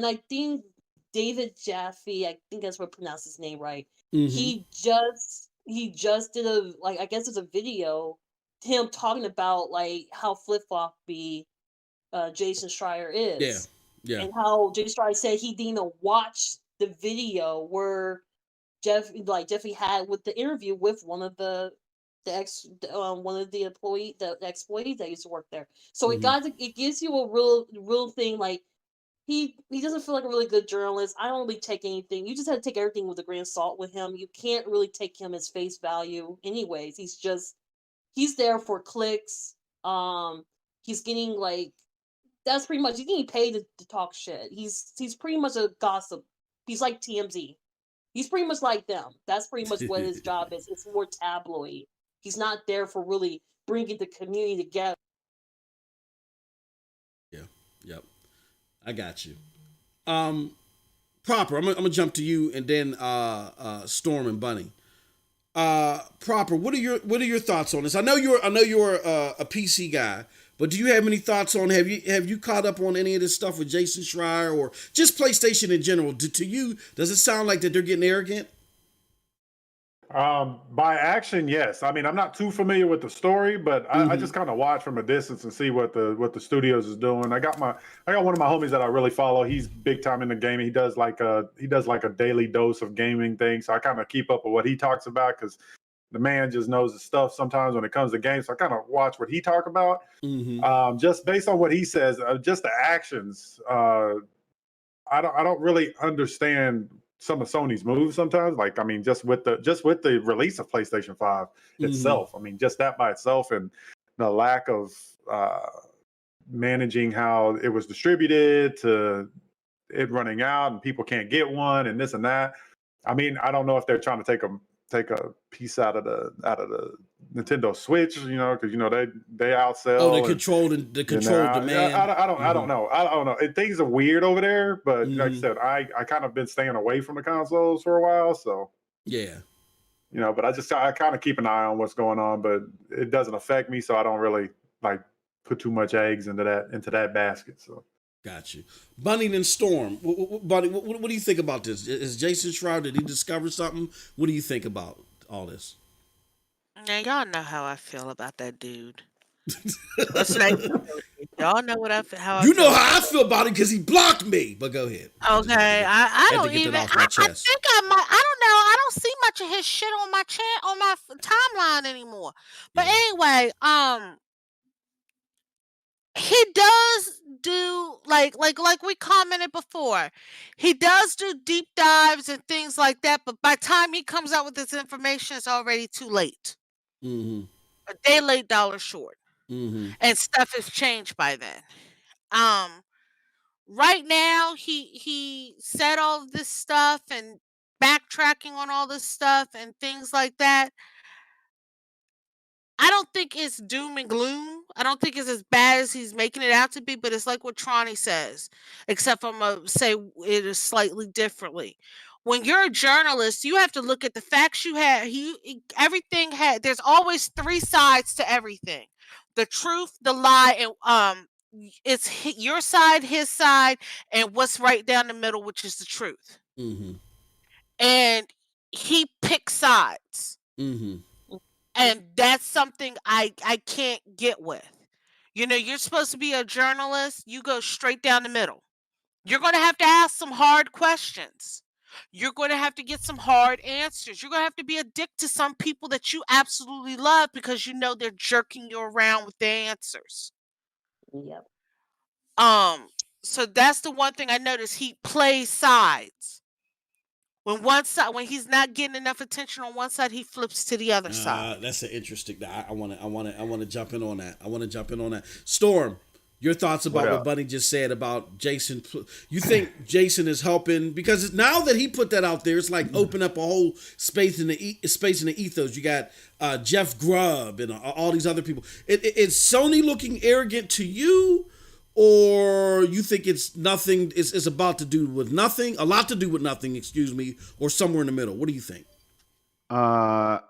I think David Jaffe, I think that's what I pronounced his name right. He just did I guess there's a video him talking about how flip-floppy Jason Schreier is. Yeah. And how Jason Schreier said he didn't even watch the video where Jeffy had with the interview with one of the employees that used to work there. So it gives you a real thing he doesn't feel like a really good journalist. I don't really take anything. You just have to take everything with a grain of salt with him. You can't really take him as face value. Anyways, he's there for clicks. He's getting like that's pretty much he's getting paid to talk shit. He's pretty much a gossip. He's like TMZ. He's pretty much like them. That's pretty much what his job is. It's more tabloid. He's not there for really bringing the community together. Yeah. Yep. I got you. Proper. I'm gonna jump to you and then Storm and Bunny. Proper. What are your thoughts on this? I know you're a PC guy, but do you have any thoughts on have you caught up on any of this stuff with Jason Schreier or just PlayStation in general? To you, does it sound like that they're getting arrogant? By action, yes. I mean, I'm not too familiar with the story, but I just kind of watch from a distance and see what the studios is doing. I got one of my homies that I really follow. He's big time in the gaming. He does like a daily dose of gaming thing. So I kind of keep up with what he talks about because the man just knows his stuff sometimes when it comes to games. So I kind of watch what he talk about. Just based on what he says, just the actions. I don't really understand some of Sony's moves sometimes. Like, I mean, just with the release of PlayStation 5 itself, I mean, just that by itself and the lack of managing how it was distributed to it running out and people can't get one and this and that. I mean, I don't know if they're trying to take a piece out of the Nintendo Switch, because they outsell. Oh, they control demand. I don't know. Things are weird over there, but like I said, I kind of been staying away from the consoles for a while, so yeah. But I kind of keep an eye on what's going on, but it doesn't affect me, so I don't really like put too much eggs into that basket. So. Got you. Bunny and Storm. Bunny, what do you think about this? Is Jason Schreier, did he discover something? What do you think about all this? Now y'all know how I feel about that dude. What's next? Y'all know how I You feel know how I feel about it because he blocked me. But go ahead. Okay, I had to don't get even. that off my I chest. think I might. I don't know. I don't see much of his shit on my on my timeline anymore. But Yeah. anyway, he does do like we commented before. He does do deep dives and things like that. But by the time he comes out with this information, it's already too late. Mm-hmm. A day late, dollar short, Mm-hmm. and stuff has changed by then. Right now he said all of this stuff and backtracking on all this stuff and things like that. I don't think it's doom and gloom. I don't think it's as bad as he's making it out to be, but it's like what Tronny says, except I'm going to say it is slightly differently. When you're a journalist, you have to look at the facts you have. There's always three sides to everything: the truth, the lie, and it's your side, his side, and what's right down the middle, which is the truth. Mm-hmm. And he picks sides. Mm-hmm. And that's something I can't get with. You're supposed to be a journalist, you go straight down the middle. You're going to have to ask some hard questions. You're going to have to get some hard answers. You're going to have to be a dick to some people that you absolutely love because they're jerking you around with their answers. Yep. So that's the one thing I noticed. He plays sides. When he's not getting enough attention on one side, he flips to the other side. That's an interesting. I want to jump in on that. Storm, your thoughts about what Bunny just said about Jason? You think Jason is helping because now that he put that out there, it's like open up a whole space in the ethos. You got Jeff Grubb and all these other people. Is Sony looking arrogant to you? Or you think it's nothing? It's about to do with nothing, a lot to do with nothing. Excuse me, or somewhere in the middle. What do you think? I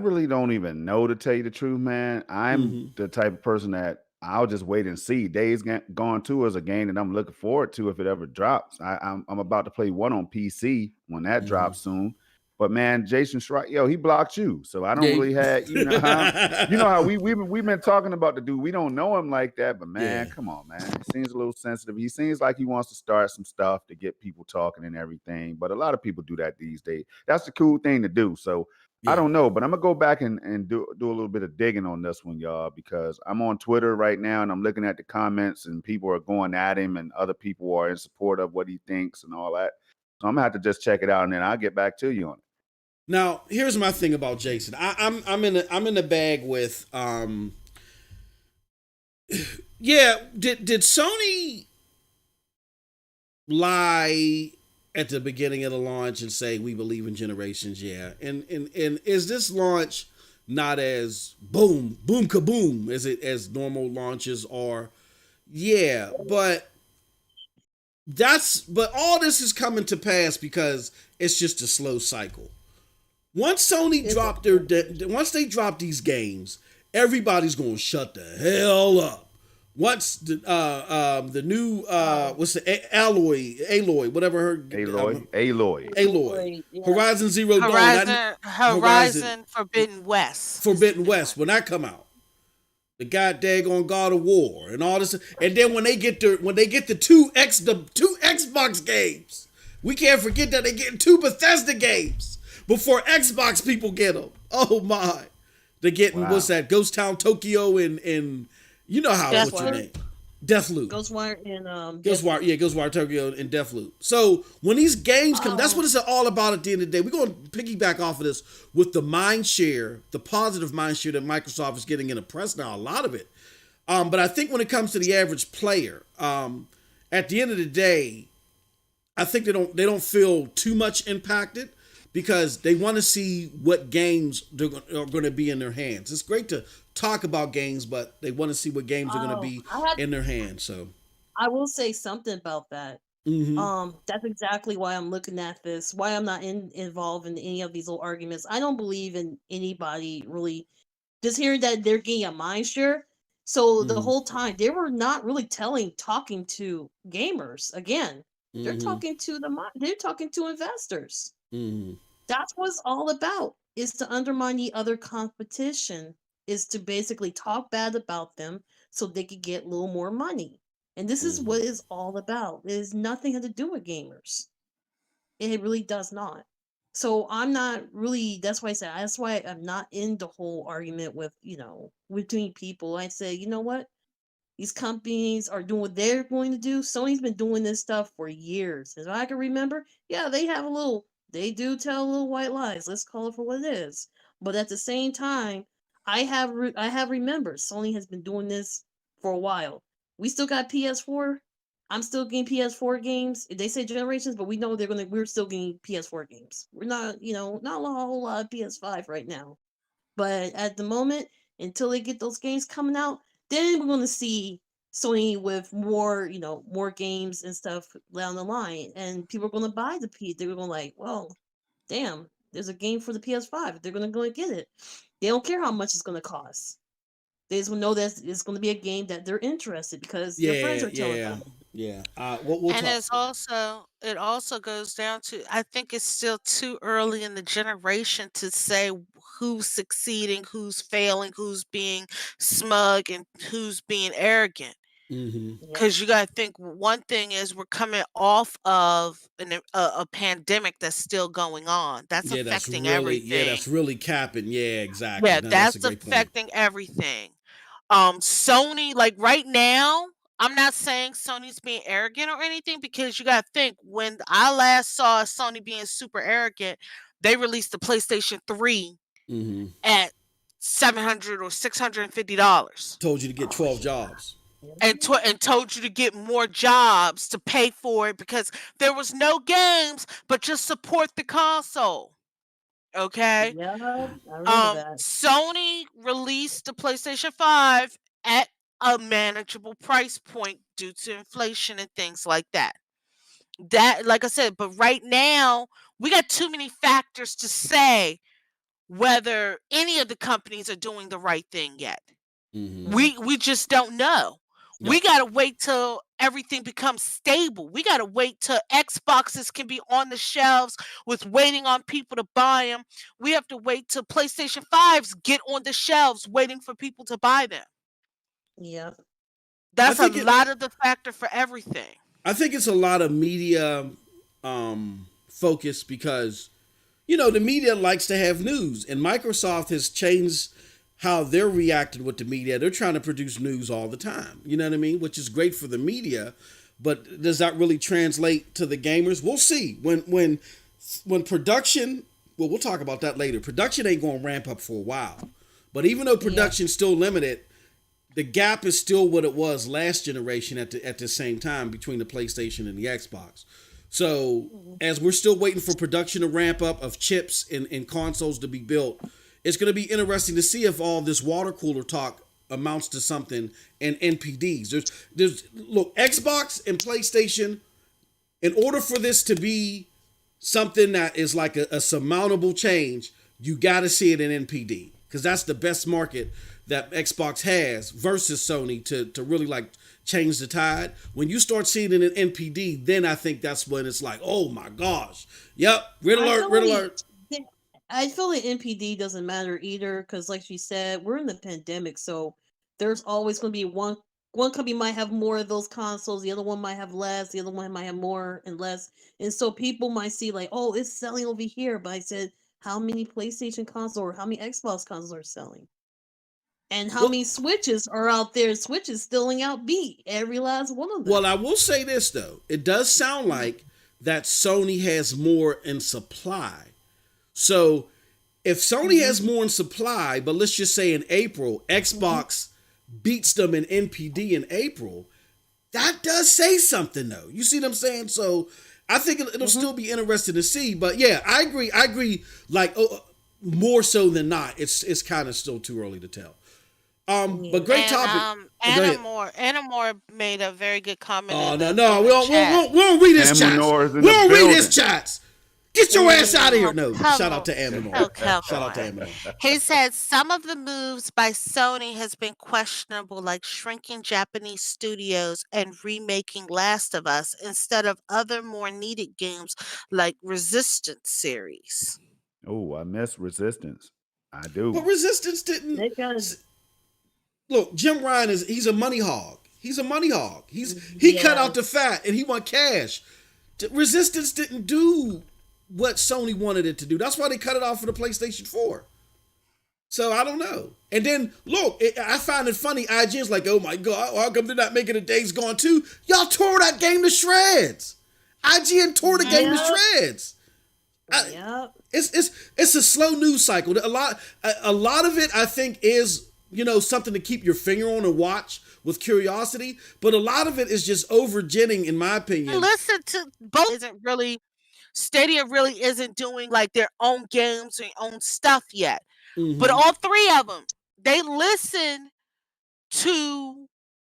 really don't even know, to tell you the truth, man. I'm the type of person that I'll just wait and see. Days Gone 2 is a game that I'm looking forward to if it ever drops. I'm about to play one on PC when that drops soon. But man, Jason Schreier, he blocked you, so I don't really have you know how we've been talking about the dude. We don't know him like that, but man, come on, man. He seems a little sensitive. He seems like he wants to start some stuff to get people talking and everything. But a lot of people do that these days. That's the cool thing to do. So I Yeah. don't know, but I'm gonna go back and do a little bit of digging on this one, y'all, because I'm on Twitter right now and I'm looking at the comments and people are going at him and other people are in support of what he thinks and all that. So I'm gonna have to just check it out and then I'll get back to you on it. Now, here's my thing about Jason. I'm in the bag with yeah, did Sony lie at the beginning of the launch and say we believe in generations? Yeah. And is this launch not as boom kaboom as normal launches are? Yeah, but all this is coming to pass because it's just a slow cycle. Once Sony dropped once they drop these games, everybody's gonna shut the hell up. Once the new what's the Aloy, whatever her Aloy. Yeah. Horizon Zero Dawn, Horizon Forbidden West. When that come out, the god daggone God of War and all this, and then when they get the two Xbox games, we can't forget that they get two Bethesda games before Xbox people get them. Oh my, they're getting what's that? Ghost Town Tokyo and you know how what's your name? Deathloop. Ghostwire and Ghostwire Tokyo and Deathloop. So when these games come, that's what it's all about at the end of the day. We're going to piggyback off of this with the Mindshare, the positive Mindshare that Microsoft is getting in the press now, a lot of it. But I think when it comes to the average player, at the end of the day, I think they don't feel too much impacted because they want to see what games are going to be in their hands. It's great to talk about games, but they want to see what games are going to be in their hands. So I will say something about that. mm-hmm. That's exactly why I'm looking at this. Why I'm not involved in any of these little arguments. I don't believe in anybody really just hearing that they're getting a mind share. So the whole time they were not really talking to gamers. Again, they're talking to they're talking to investors. That's what it's all about. Is to undermine the other competition. Is to basically talk bad about them so they could get a little more money. And this is what it's all about. It has nothing to do with gamers. It really does not. So I'm not really. That's why I said. That's why I'm not in the whole argument with between people. I say, you know what? These companies are doing what they're going to do. Sony's been doing this stuff for years. As I can remember, yeah, they do tell little white lies. Let's call it for what it is. But at the same time, I have remembered Sony has been doing this for a while. We still got PS4. I'm still getting PS4 games. They say generations, but we know we're still getting PS4 games. We're not, not a whole lot of PS5 right now. But at the moment, until they get those games coming out, then we're going to see Sony with more games and stuff down the line, and people are going to buy the P. They're going like, well, damn, there's a game for the PS5. They're going to go and get it. They don't care how much it's going to cost. They just know that it's going to be a game that they're interested because their friends are telling them. Yeah. We'll And talk. it also goes down to, I think it's still too early in the generation to say who's succeeding, who's failing, who's being smug, and who's being arrogant. Because you got to think, one thing is we're coming off of a pandemic that's still going on. That's affecting everything. That's really capping. Yeah, exactly. Yeah, No, that's a that's great point. affecting everything. Sony, like right now, I'm not saying Sony's being arrogant or anything, because you got to think, when I last saw Sony being super arrogant, they released the PlayStation 3 at $700 or $650. Told you to get 12 jobs. And told you to get more jobs to pay for it because there was no games, but just support the console. Okay. Yeah, I remember that. Sony released the PlayStation 5 at a manageable price point due to inflation and things like that. That, like I said, but right now we got too many factors to say whether any of the companies are doing the right thing yet. We just don't know. No. We got to wait till everything becomes stable. We got to wait till Xboxes can be on the shelves with waiting on people to buy them. We have to wait till PlayStation 5s get on the shelves waiting for people to buy them. Yeah. That's a lot of the factor for everything. I think it's a lot of media focus because the media likes to have news, and Microsoft has changed how they're reacting with the media. They're trying to produce news all the time. You know what I mean? Which is great for the media, but does that really translate to the gamers? We'll see. When production, well, we'll talk about that later. Production ain't going to ramp up for a while. But even though production's still limited, the gap is still what it was last generation at the same time between the PlayStation and the Xbox. So as we're still waiting for production to ramp up of chips and consoles to be built, it's going to be interesting to see if all this water cooler talk amounts to something in NPDs. Look, Xbox and PlayStation, in order for this to be something that is like a surmountable change, you got to see it in NPD, because that's the best market that Xbox has versus Sony to really like change the tide. When you start seeing it in NPD, then I think that's when it's like, oh my gosh, yep, red alert. I feel like NPD doesn't matter either, because like she said, we're in the pandemic, so there's always going to be one company might have more of those consoles, the other one might have less, the other one might have more and less, and so people might see like, oh, it's selling over here, but I said, how many PlayStation consoles or how many Xbox consoles are selling? And how many Switches are out there? Switch is stealing out beat every last one of them. Well, I will say this though. It does sound like that Sony has more in supply. So if Sony has more in supply, but let's just say in April, Xbox beats them in NPD in April, that does say something though. You see what I'm saying? So I think it'll still be interesting to see. But yeah, I agree. Like more so than not, it's kind of still too early to tell. But great topic. Anna Moore made a very good comment. Oh no, we don't read his chats. We don't read his chats. Get your ass out of here. No, shout out to Amador. Shout out to Amador. He said some of the moves by Sony has been questionable, like shrinking Japanese studios and remaking Last of Us instead of other more needed games like Resistance series. Oh, I miss Resistance. I do. But Resistance didn't. Look, Jim Ryan he's a money hog. He's a money hog. He cut out the fat and he want cash. Resistance didn't do what Sony wanted it to do. That's why they cut it off for the PlayStation 4. So I don't know. And then look, I find it funny. IGN's like, oh my God, how come they're not making a Days Gone 2? Y'all tore that game to shreds. IGN tore the game to shreds. It's a slow news cycle. A lot of it, I think, is something to keep your finger on and watch with curiosity. But a lot of it is just over-ginning, in my opinion. Listen to both. Stadia really isn't doing like their own games or own stuff yet. But all three of them, they listen to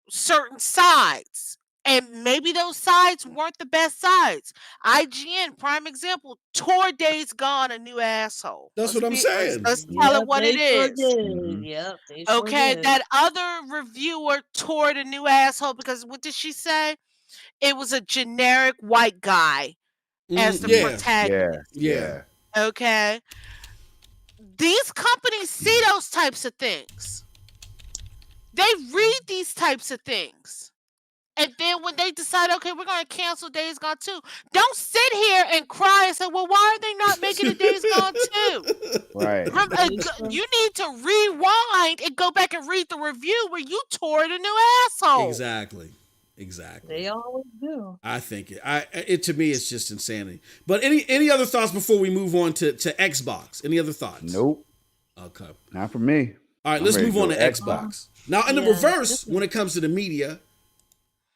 certain sides. And maybe those sides weren't the best sides. IGN, prime example, tore Days Gone a new asshole. That's what I'm saying. Let's tell it what it is. Yep. Okay, that other reviewer tore it a new asshole because what did she say? It was a generic white guy as the protagonist. Yeah. Okay. These companies see those types of things. They read these types of things. And then when they decide, okay, we're going to cancel Days Gone 2, don't sit here and cry and say, well, why are they not making a Days Gone 2? Right. You need to rewind and go back and read the review where you tore it a new asshole. Exactly. They always do. I think it to me, it's just insanity. But any other thoughts before we move on to Xbox? Any other thoughts? Nope. Okay. Not for me. All right, let's move on to Xbox. Now, in the reverse, when it comes to the media,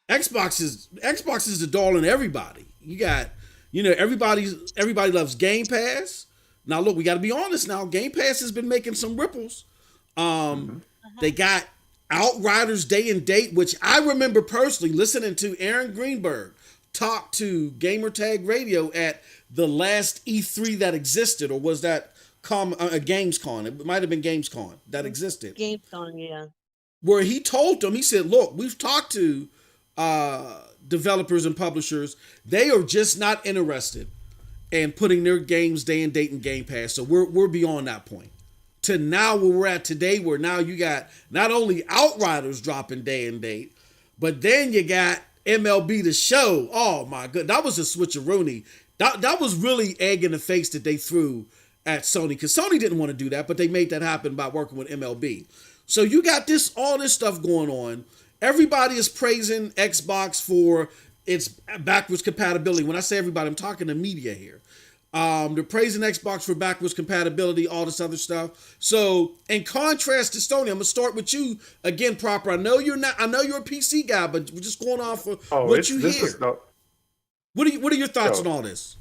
Xbox is the darling of everybody. You got, everybody loves Game Pass. Now, look, we got to be honest. Now, Game Pass has been making some ripples. They got Outriders Day and Date, which I remember personally listening to Aaron Greenberg talk to Gamertag Radio at the last E3 that existed, or was that Gamescom? It might have been Gamescom that existed. Gamescom, yeah. Where he told them, he said, look, we've talked to developers and publishers. They are just not interested in putting their games day and date in Game Pass. So we're beyond that point. To now where we're at today, where now you got not only Outriders dropping day and date, but then you got MLB The Show. Oh my god, that was a switcheroonie. That was really egg in the face that they threw at Sony, because Sony didn't want to do that, but they made that happen by working with MLB. So you got all this stuff going on. Everybody is praising Xbox for its backwards compatibility. When I say everybody, I'm talking to media here. They're praising Xbox for backwards compatibility, all this other stuff. So, in contrast to Sony, I'm gonna start with you again, Proper. I know you're not. I know you're a PC guy, but we're just going off of what you hear. What are your thoughts on all this?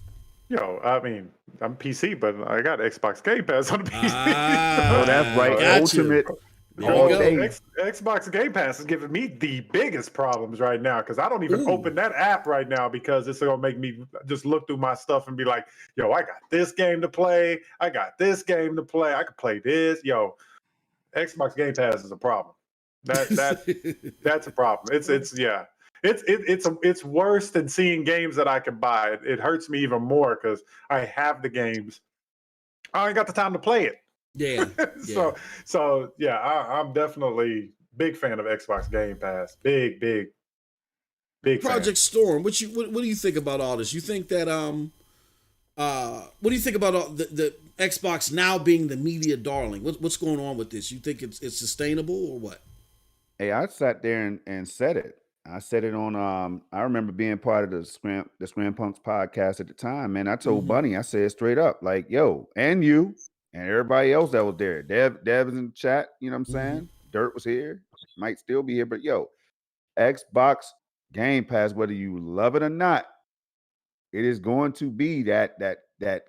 I mean, I'm PC, but I got Xbox Game Pass on the PC. Oh, that's right. Ultimate. Xbox Game Pass is giving me the biggest problems right now, because I don't even open that app right now, because it's gonna make me just look through my stuff and be like, yo, I got this game to play. I got this game to play. I can play this. Yo, Xbox Game Pass is a problem. That's a problem. It's worse than seeing games that I can buy. It hurts me even more because I have the games. I ain't got the time to play it. Yeah. I'm definitely big fan of Xbox Game Pass. Big Project fan. Storm. What do you think about all this? You think that what do you think about all the Xbox now being the media darling? What's going on with this? You think it's sustainable or what? Hey, I sat there and said it. I said it on I remember being part of the Scram Punks podcast at the time, man. I told Bunny, I said straight up, like, yo, and you and everybody else that was there. Dev was in the chat, you know what I'm saying? Dirt was here, might still be here, but yo, Xbox Game Pass, whether you love it or not, it is going to be that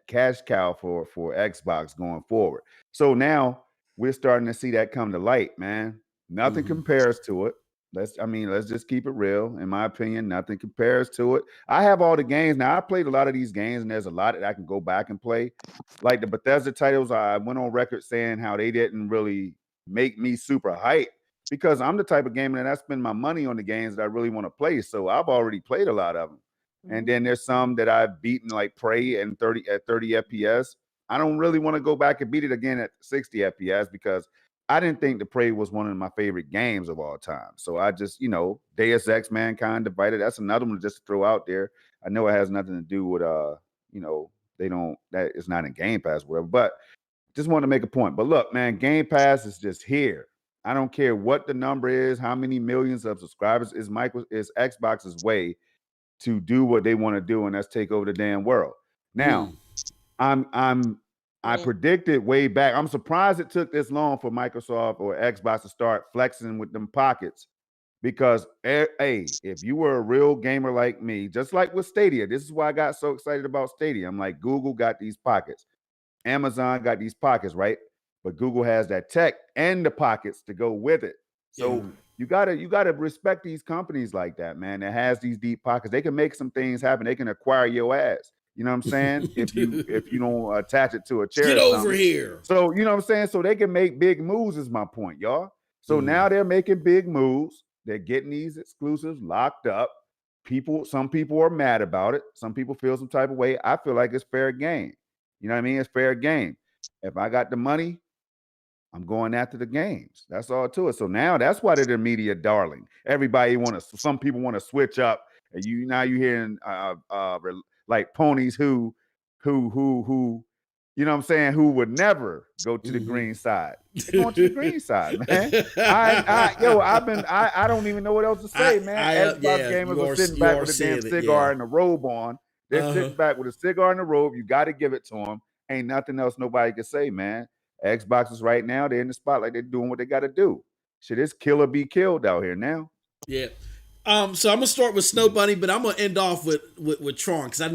cash cow for Xbox going forward. So now we're starting to see that come to light, man. Nothing compares to it. Let's just keep it real. In my opinion, nothing compares to it. I have all the games. Now, I played a lot of these games, and there's a lot that I can go back and play. Like the Bethesda titles, I went on record saying how they didn't really make me super hype, because I'm the type of gamer that I spend my money on the games that I really want to play. So I've already played a lot of them. And then there's some that I've beaten, like Prey at 30 FPS. I don't really want to go back and beat it again at 60 FPS, because I didn't think the Prey was one of my favorite games of all time. So I just, Deus Ex Mankind Divided, that's another one just to throw out there. I know it has nothing to do with, that it's not in Game Pass, whatever, but just wanted to make a point. But look, man, Game Pass is just here. I don't care what the number is, how many millions of subscribers is Xbox's way to do what they want to do, and that's take over the damn world. Now, I predicted way back. I'm surprised it took this long for Microsoft or Xbox to start flexing with them pockets, because hey, if you were a real gamer like me, just like with Stadia, this is why I got so excited about Stadia. I'm like, Google got these pockets, Amazon got these pockets, right? But Google has that tech and the pockets to go with it. So you gotta respect these companies like that, man, that has these deep pockets. They can make some things happen. They can acquire your ass. You know what I'm saying? if you don't attach it to a chair. Get over here. So you know what I'm saying? So they can make big moves, is my point, y'all. So now they're making big moves. They're getting these exclusives locked up. Some people are mad about it. Some people feel some type of way. I feel like it's fair game. You know what I mean? It's fair game. If I got the money, I'm going after the games. That's all to it. So now that's why they're the media darling. Some people want to switch up. And you're hearing like ponies who, you know what I'm saying, who would never go to the green side. They're going to the green side, man. I don't even know what else to say, man. Xbox gamers are sitting back with a damn cigar and a robe on. They're sitting back with a cigar and a robe. You got to give it to them. Ain't nothing else nobody can say, man. Xboxes right now, they're in the spotlight. They're doing what they got to do. Shit, it's kill or be killed out here now. Yeah. So I'm gonna start with Snow Bunny, but I'm gonna end off with Tron, because I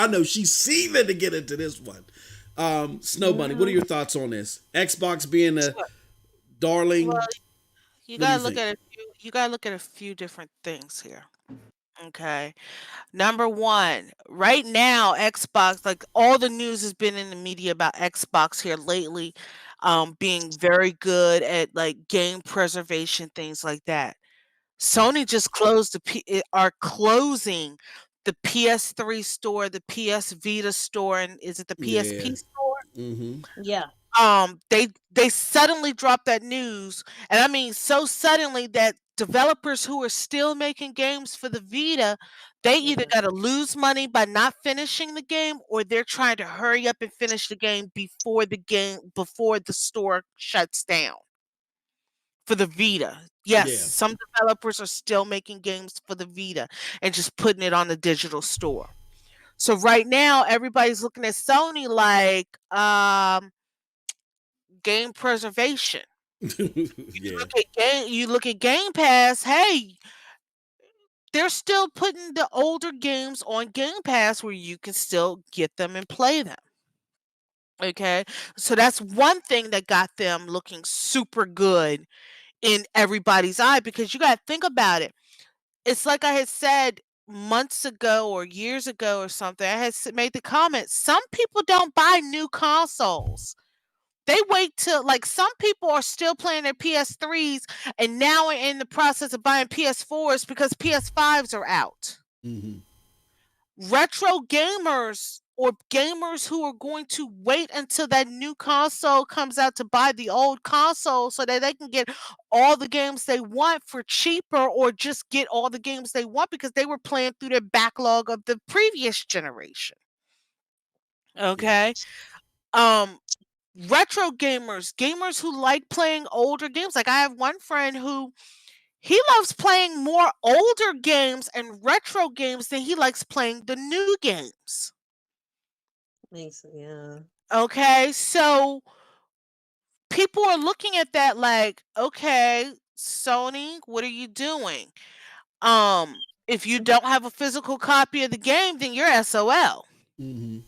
know she's seething to get into this one. Snow Bunny, what are your thoughts on this? Xbox being a darling. Well, you gotta look at a few different things here. Okay. Number one, right now, Xbox, like all the news has been in the media about Xbox here lately, being very good at like game preservation, things like that. Sony just are closing the PS3 store, the PS Vita store, and is it the PSP store? Yeah. They suddenly dropped that news, and I mean so suddenly that developers who are still making games for the Vita, they either got to lose money by not finishing the game, or they're trying to hurry up and finish the game before the store shuts down for the Vita. Yes, Yeah. some developers are still making games for the Vita and just putting it on the digital store. So right now, everybody's looking at Sony like game preservation. Yeah. You look at Game Pass. Hey, they're still putting the older games on Game Pass where you can still get them and play them. Okay, so that's one thing that got them looking super good in everybody's eye, because you got to think about it. It's like I had said months ago or years ago or something. I had made the comment, some people don't buy new consoles. They wait till, like, some people are still playing their PS3s and now are in the process of buying PS4s because PS5s are out. Mm-hmm. Retro gamers, or gamers who are going to wait until that new console comes out to buy the old console so that they can get all the games they want for cheaper, or just get all the games they want because they were playing through their backlog of the previous generation. Okay? Retro gamers who like playing older games. Like, I have one friend who he loves playing more older games and retro games than he likes playing the new games. Yeah. Okay, so people are looking at that like, okay, Sony, what are you doing? If you don't have a physical copy of the game, then you're SOL. Mm-hmm.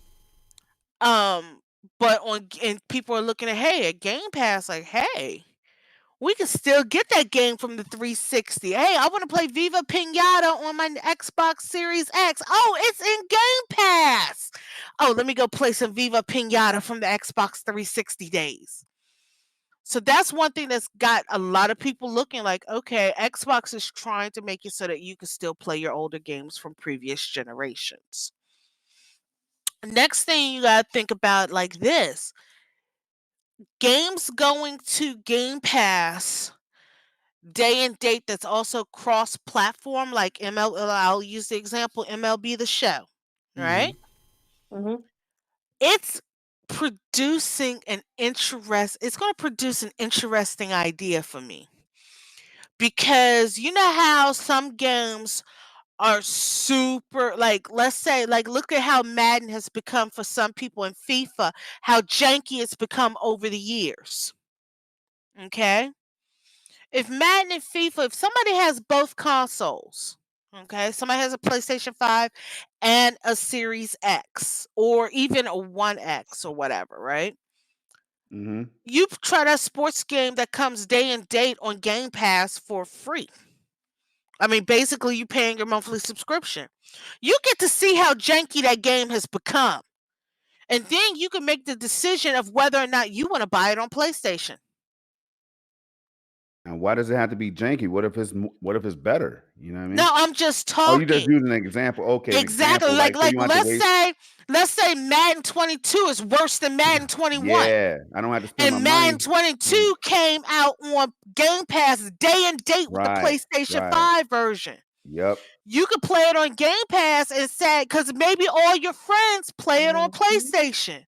But and people are looking at Game Pass, like, hey, we can still get that game from the 360. Hey, I want to play Viva Pinata on my Xbox Series X. Oh, it's in Game Pass. Oh, let me go play some Viva Pinata from the Xbox 360 days. So that's one thing that's got a lot of people looking like, okay, Xbox is trying to make it so that you can still play your older games from previous generations. Next thing you got to think about like this. Games going to Game Pass day and date that's also cross-platform, like I'll use the example MLB The Show, right? Mm-hmm. It's producing it's going to produce an interesting idea for me, because you know how some games are super, like, let's say, like, look at how Madden has become for some people, in FIFA, how janky it's become over the years. Okay? If Madden and FIFA, if somebody has both consoles, okay, somebody has a PlayStation 5 and a Series X, or even a 1X or whatever, right? Mm-hmm. You try that sports game that comes day and date on Game Pass for free. I mean, basically, you paying your monthly subscription. You get to see how janky that game has become. And then you can make the decision of whether or not you want to buy it on PlayStation. And why does it have to be janky? What if it's better? You know what I mean? No, I'm just Oh, you just talking. using an example. Okay, an Exactly. example. Like So you don't have to wait. let's say Madden 22 is worse than Madden 21. Yeah, I don't have to spend my And money. Madden 22 came out on Game Pass day and date with the Right, PlayStation right. 5 version. Yep. You could play it on Game Pass and say, because maybe all your friends play it on Mhm. PlayStation.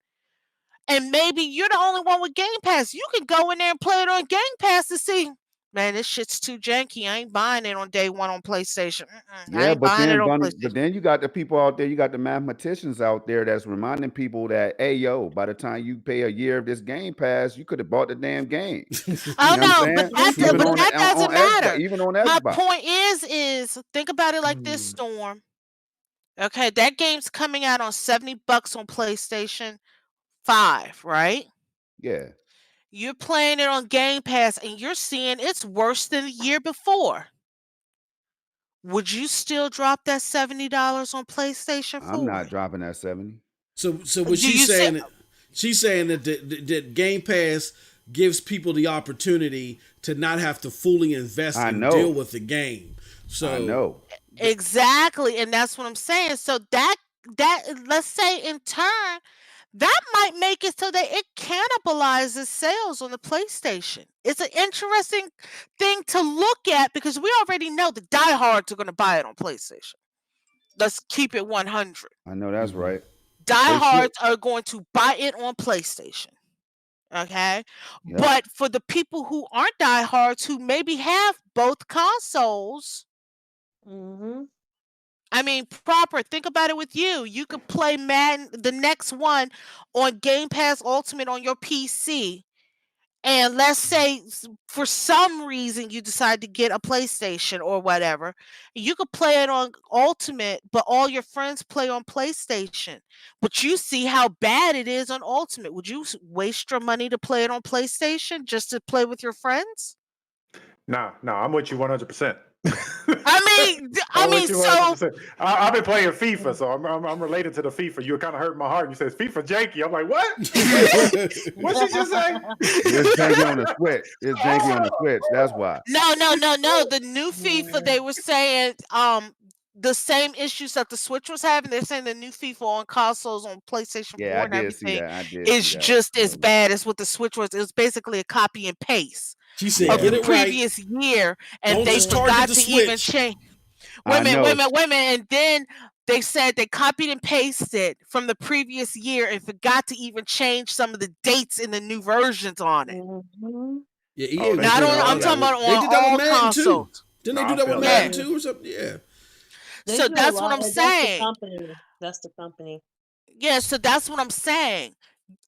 And maybe you're the only one with Game Pass. You can go in there and play it on Game Pass to see, man, this shit's too janky. I ain't buying it on day one on PlayStation. I Yeah, ain't buying it on PlayStation. but then you got the people out there, you got the mathematicians out there that's reminding people that, hey, yo, by the time you pay a year of this Game Pass, you could have bought the damn game. You Oh know what I'm no, but saying? Even on that on doesn't Xbox, matter. even on My Xbox. point is think about it like this, Storm. Okay, that game's coming out on $70 on PlayStation 5, right? Yeah. You're playing it on Game Pass and you're seeing it's worse than the year before. Would you still drop that $70 on PlayStation I'm 4 not it? dropping that 70. So what Do you say she's saying that that Game Pass gives people the opportunity to not have to fully invest I and know. deal with the game. So I know. exactly, and that's what I'm saying. So that let's say in turn That might make it so that it cannibalizes sales on the PlayStation. It's an interesting thing to look at because we already know the diehards are going to buy it on PlayStation. Let's keep it 100. I know that's Mhm. right. Diehards are going to buy it on PlayStation. Okay. Yep. But for the people who aren't diehards, who maybe have both consoles, Mm-hmm. I mean, proper. Think about it with you. You could play Madden, the next one, on Game Pass Ultimate on your PC. And let's say for some reason you decide to get a PlayStation or whatever, you could play it on Ultimate, but all your friends play on PlayStation. But you see how bad it is on Ultimate. Would you waste your money to play it on PlayStation just to play with your friends? No, I'm with you 100%. I I'm with mean, you so 100%. I've been playing FIFA, so I'm related to the FIFA. You kind of hurt my heart. You said FIFA janky. I'm like, what? What she just say? It's janky on the Switch. It's janky on the Switch. That's why. no. The new FIFA, they were saying the same issues that the Switch was having. They're saying the new FIFA on consoles on PlayStation 4 Yeah, I and did see everything that. I did is see that. just as bad as what the Switch was. It was basically a copy and paste She said, of "Get the it right. previous year, and Don't they just target forgot the to even Switch." change. I know. Wait a minute, and then they said they copied and pasted from the previous year and forgot to even change some of the dates in the new versions on it. Mm-hmm. Yeah, Oh, EA they was Not did doing on. all all I'm that. talking that. about They on did that with all Madden too. consoles. Didn't No, they do I that feel with that. Madden Yeah. too or something? Yeah. They So do a that's what lot. I'm That's the saying. company. That's the company. Yeah, so that's what I'm saying.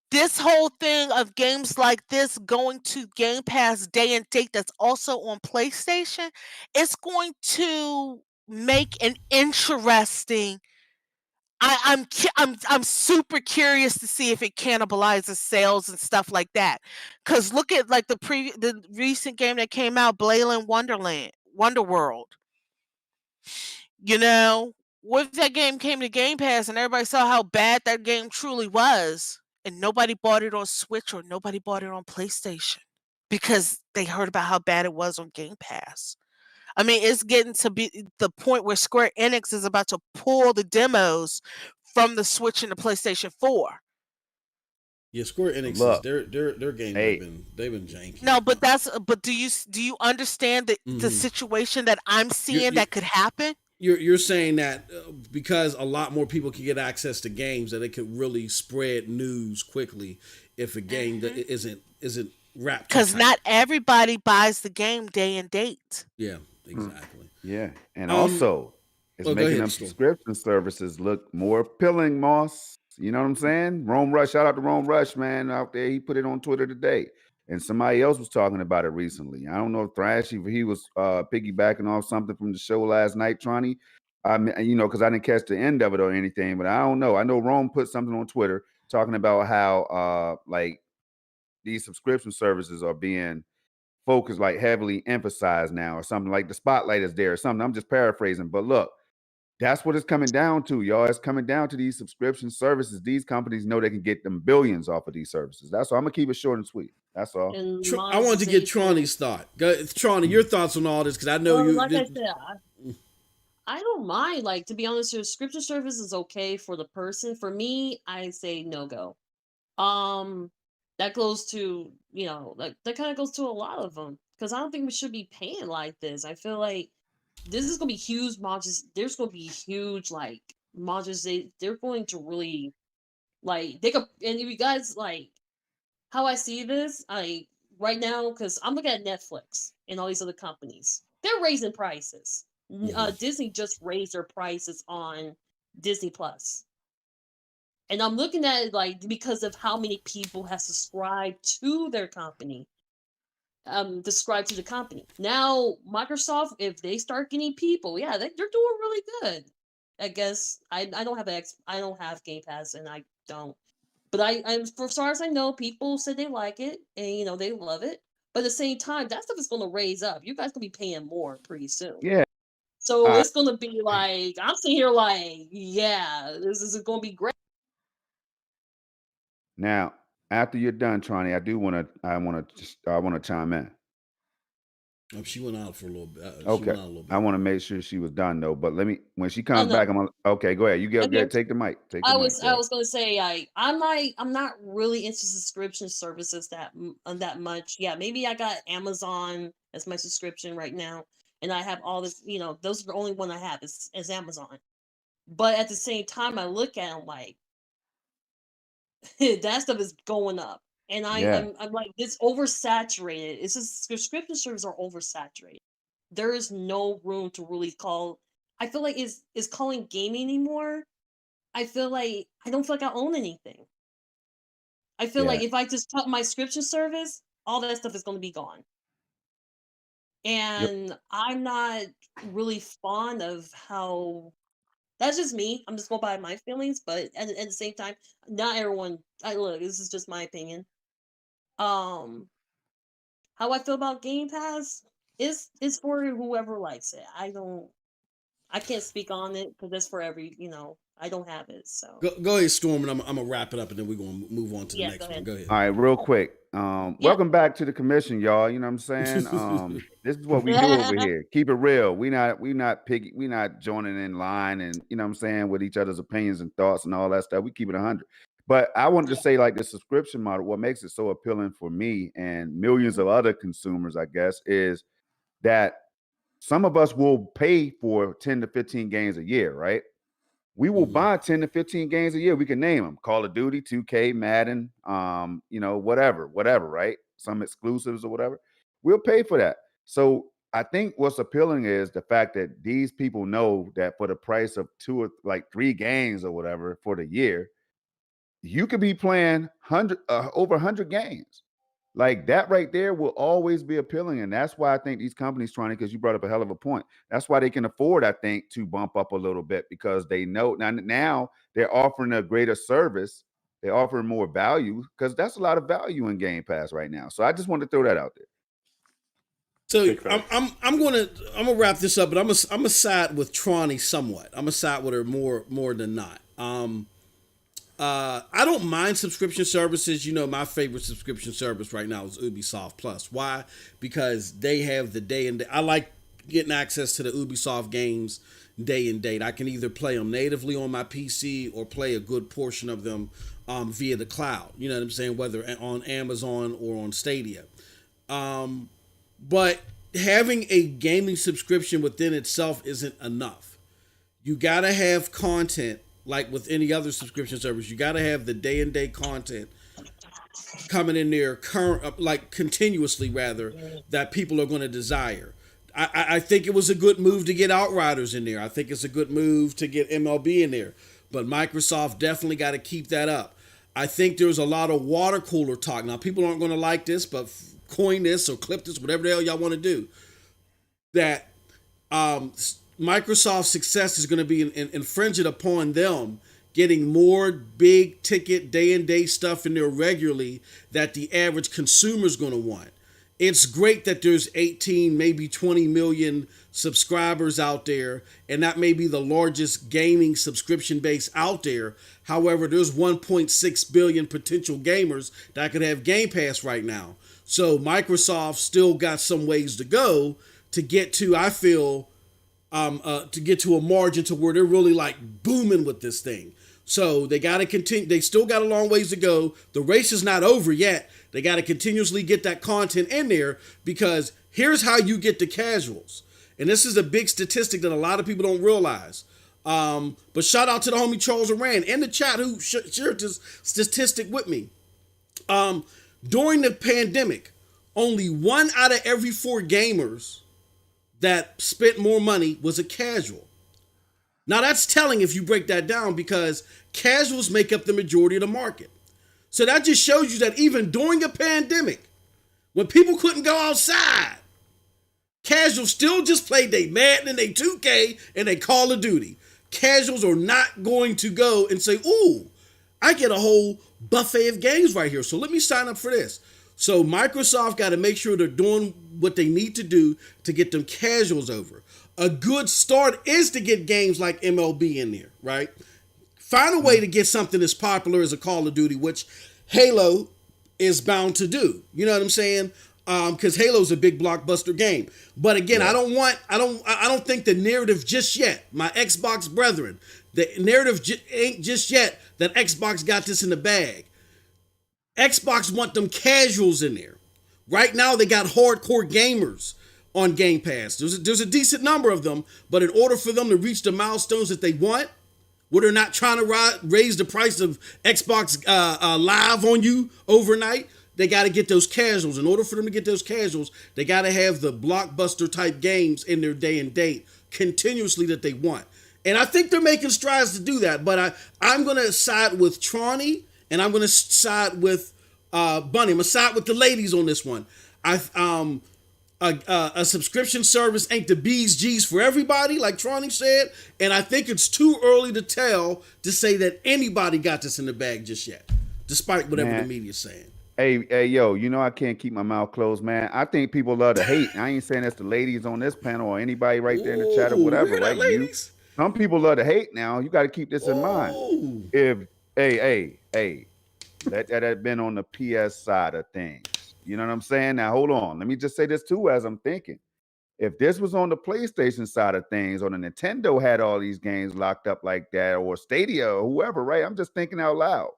This whole thing of games like this going to Game Pass day and date that's also on PlayStation, it's going to make an interesting. I'm super curious to see if it cannibalizes sales and stuff like that. Cause look at like the recent game that came out, Blayland Wonderworld. You know, what if that game came to Game Pass and everybody saw how bad that game truly was, and nobody bought it on Switch or nobody bought it on PlayStation because they heard about how bad it was on Game Pass. I mean, it's getting to be the point where Square Enix is about to pull the demos from the Switch and the PlayStation 4. Yeah, Square Enix is Look, their games hey, they've been janky. No, but do you understand the Mhm. situation that I'm You're, seeing you're that could happen? you're saying that because a lot more people can get access to games, that it could really spread news quickly if a game that isn't wrapped too Because tight. not everybody buys the game day and date. Yeah, exactly. yeah. And Um, also, it's go making ahead, them Storm. subscription services look more appealing, Moss. You know what I'm saying? Rome Rush, shout out to Rome Rush, man, out there. He put it on Twitter today. And somebody else was talking about it recently. I don't know if Thrashy, he was piggybacking off something from the show last night, Tronny. I mean, because I didn't catch the end of it or anything, but I don't know. I know Rome put something on Twitter talking about how like these subscription services are being focused, like heavily emphasized now, or something like the spotlight is there or something. I'm just paraphrasing, but look, that's what it's coming down to, y'all. It's coming down to these subscription services. These companies know they can get them billions off of these services. That's all. I'm gonna keep it short and sweet. That's all. And I wanted to get monetization. Tronny's thought. Tronny, your thoughts on all this because I know Well, you. like I said, I don't mind. Like, to be honest, your subscription service is okay for the person. For me, I say no go. Um, that goes to, like that kind of goes to a lot of them because I don't think we should be paying like this. I feel like this is gonna be huge modules. There's gonna be huge like modules. They're going to really like they could. And if you guys like how I see this, I right now because I'm looking at Netflix and all these other companies. They're raising prices. Disney just raised their prices on Disney Plus. And I'm looking at it like because of how many people have subscribed to their company, subscribed to the company. Now Microsoft, if they start getting people, yeah, they're doing really good. I guess I don't have I don't have Game Pass, and I don't. But I for as far as I know, people said they like it and they love it. But at the same time, that stuff is going to raise up. You guys gonna be paying more pretty soon. Yeah. So it's going to be like I'm sitting here like, yeah, this is going to be great. Now, after you're done, Tronny, I want to chime in. She went out for a little bit. She Okay. went out a little I bit. want to make sure she was done though. But when she Oh comes back, no. I'm gonna, okay. Go ahead. You Okay. take the mic. Take the I mic. was Go I ahead. was gonna say I'm not really into subscription services that much. Yeah, maybe I got Amazon as my subscription right now, and I have all this. Those are the only one I have is Amazon. But at the same time, I look at them like that stuff is going up, and Yeah. I'm like, it's oversaturated. It's just subscription services are oversaturated. There is no room to really call. I feel like is calling gaming anymore. I feel like I don't feel like I own anything. I feel Yeah. like if I just cut my subscription service, all that stuff is going to be gone. Yep. And I'm not really fond of how. That's just me. I'm just going by my feelings, but at the same time, not everyone. I look. This is just my opinion. Um, how I feel about Game Pass is for whoever likes it. I can't speak on it because that's for every. I don't have it, so Go ahead, Storm, and I'm gonna wrap it up, and then we're gonna move on to the yeah. Go next one. ahead. Go ahead. All right, real quick. Yeah. Welcome back to the commission, y'all. You know what I'm saying? This is what we do over here. Keep it real. We not piggy. We not joining in line and you know what I'm saying with each other's opinions and thoughts and all that stuff. We keep it 100. But I wanted to say like the subscription model. What makes it so appealing for me and millions of other consumers, I guess, is that some of us will pay for 10 to 15 games a year, right? We will buy 10 to 15 games a year. We can name them: Call of Duty, 2K, Madden, whatever, right? Some exclusives or whatever. We'll pay for that. So I think what's appealing is the fact that these people know that for the price of 2 or 3 games or whatever for the year, you could be playing over 100 games. Like that right there will always be appealing. And that's why I think these companies trying to, because you brought up a hell of a point. That's why they can afford, I think, to bump up a little bit because they know now they're offering a greater service. They're offering more value because that's a lot of value in Game Pass right now. So I just wanted to throw that out there. So Big facts. I'm gonna wrap this up, but I'm gonna side with Tronny somewhat. I'm gonna side with her more than not. I don't mind subscription services. My favorite subscription service right now is Ubisoft Plus. Why? Because they have the day and day. I like getting access to the Ubisoft games day and date. I can either play them natively on my PC or play a good portion of them via the cloud. You know what I'm saying? Whether on Amazon or on Stadia. But having a gaming subscription within itself isn't enough. You gotta have content like with any other subscription service. You gotta have the day and day content coming in there continuously rather, that people are going to desire. I think it was a good move to get Outriders in there. I think it's a good move to get MLB in there. But Microsoft definitely got to keep that up. I think there's a lot of water cooler talk. Now, people aren't going to like this, but coin this or clip this, whatever the hell y'all want to do. That Microsoft's success is going to be infringed upon them getting more big ticket day and day stuff in there regularly that the average consumer is going to want. It's great that there's 18, maybe 20 million subscribers out there, and that may be the largest gaming subscription base out there. However, there's 1.6 billion potential gamers that could have Game Pass right now. So Microsoft still got some ways to go to get to, I feel, to get to a margin to where they're really like booming with this thing. So they got to continue. They still got a long ways to go. The race is not over yet. They got to continuously get that content in there, because here's how you get the casuals. And this is a big statistic that a lot of people don't realize. But shout out to the homie Charles Aran in the chat who shared this statistic with me. During the pandemic, only 1 out of every 4 gamers that spent more money was a casual. Now that's telling if you break that down, because casuals make up the majority of the market. So that just shows you that even during a pandemic, when people couldn't go outside, casuals still just played they Madden and they 2K and they Call of Duty. Casuals are not going to go and say, ooh, I get a whole buffet of games right here, so let me sign up for this. So Microsoft got to make sure they're doing what they need to do to get them casuals over. A good start is to get games like MLB in there, right? Find a way to get something as popular as a Call of Duty, which Halo is bound to do. You know what I'm saying? because Halo's a big blockbuster game. But again, Yeah. I don't think the narrative just yet, my Xbox brethren, the narrative ain't just yet that Xbox got this in the bag. Xbox want them casuals in there. Right now, they got hardcore gamers on Game Pass. There's a decent number of them, but in order for them to reach the milestones that they want, where they're not trying to raise the price of Xbox Live on you overnight, they got to get those casuals. In order for them to get those casuals, they got to have the blockbuster type games in their day and date continuously that they want. And I think they're making strides to do that. But I'm going to side with Tronny, and I'm going to side with Bunny. I'm going to side with the ladies on this one. A subscription service ain't the bee's G's for everybody, like Tronny said. And I think it's too early to tell to say that anybody got this in the bag just yet, despite whatever the media's saying. Hey, yo, you know I can't keep my mouth closed, man. I think people love to hate. I ain't saying that's the ladies on this panel or anybody right there in the chat or whatever, right? Ladies? Some people love to hate now. You got to keep this in mind. If hey, let that have been on the PS side of things. You know what I'm saying? Now hold on. Let me just say this too as I'm thinking. If this was on the PlayStation side of things, or the Nintendo had all these games locked up like that, or Stadia or whoever, right? I'm just thinking out loud.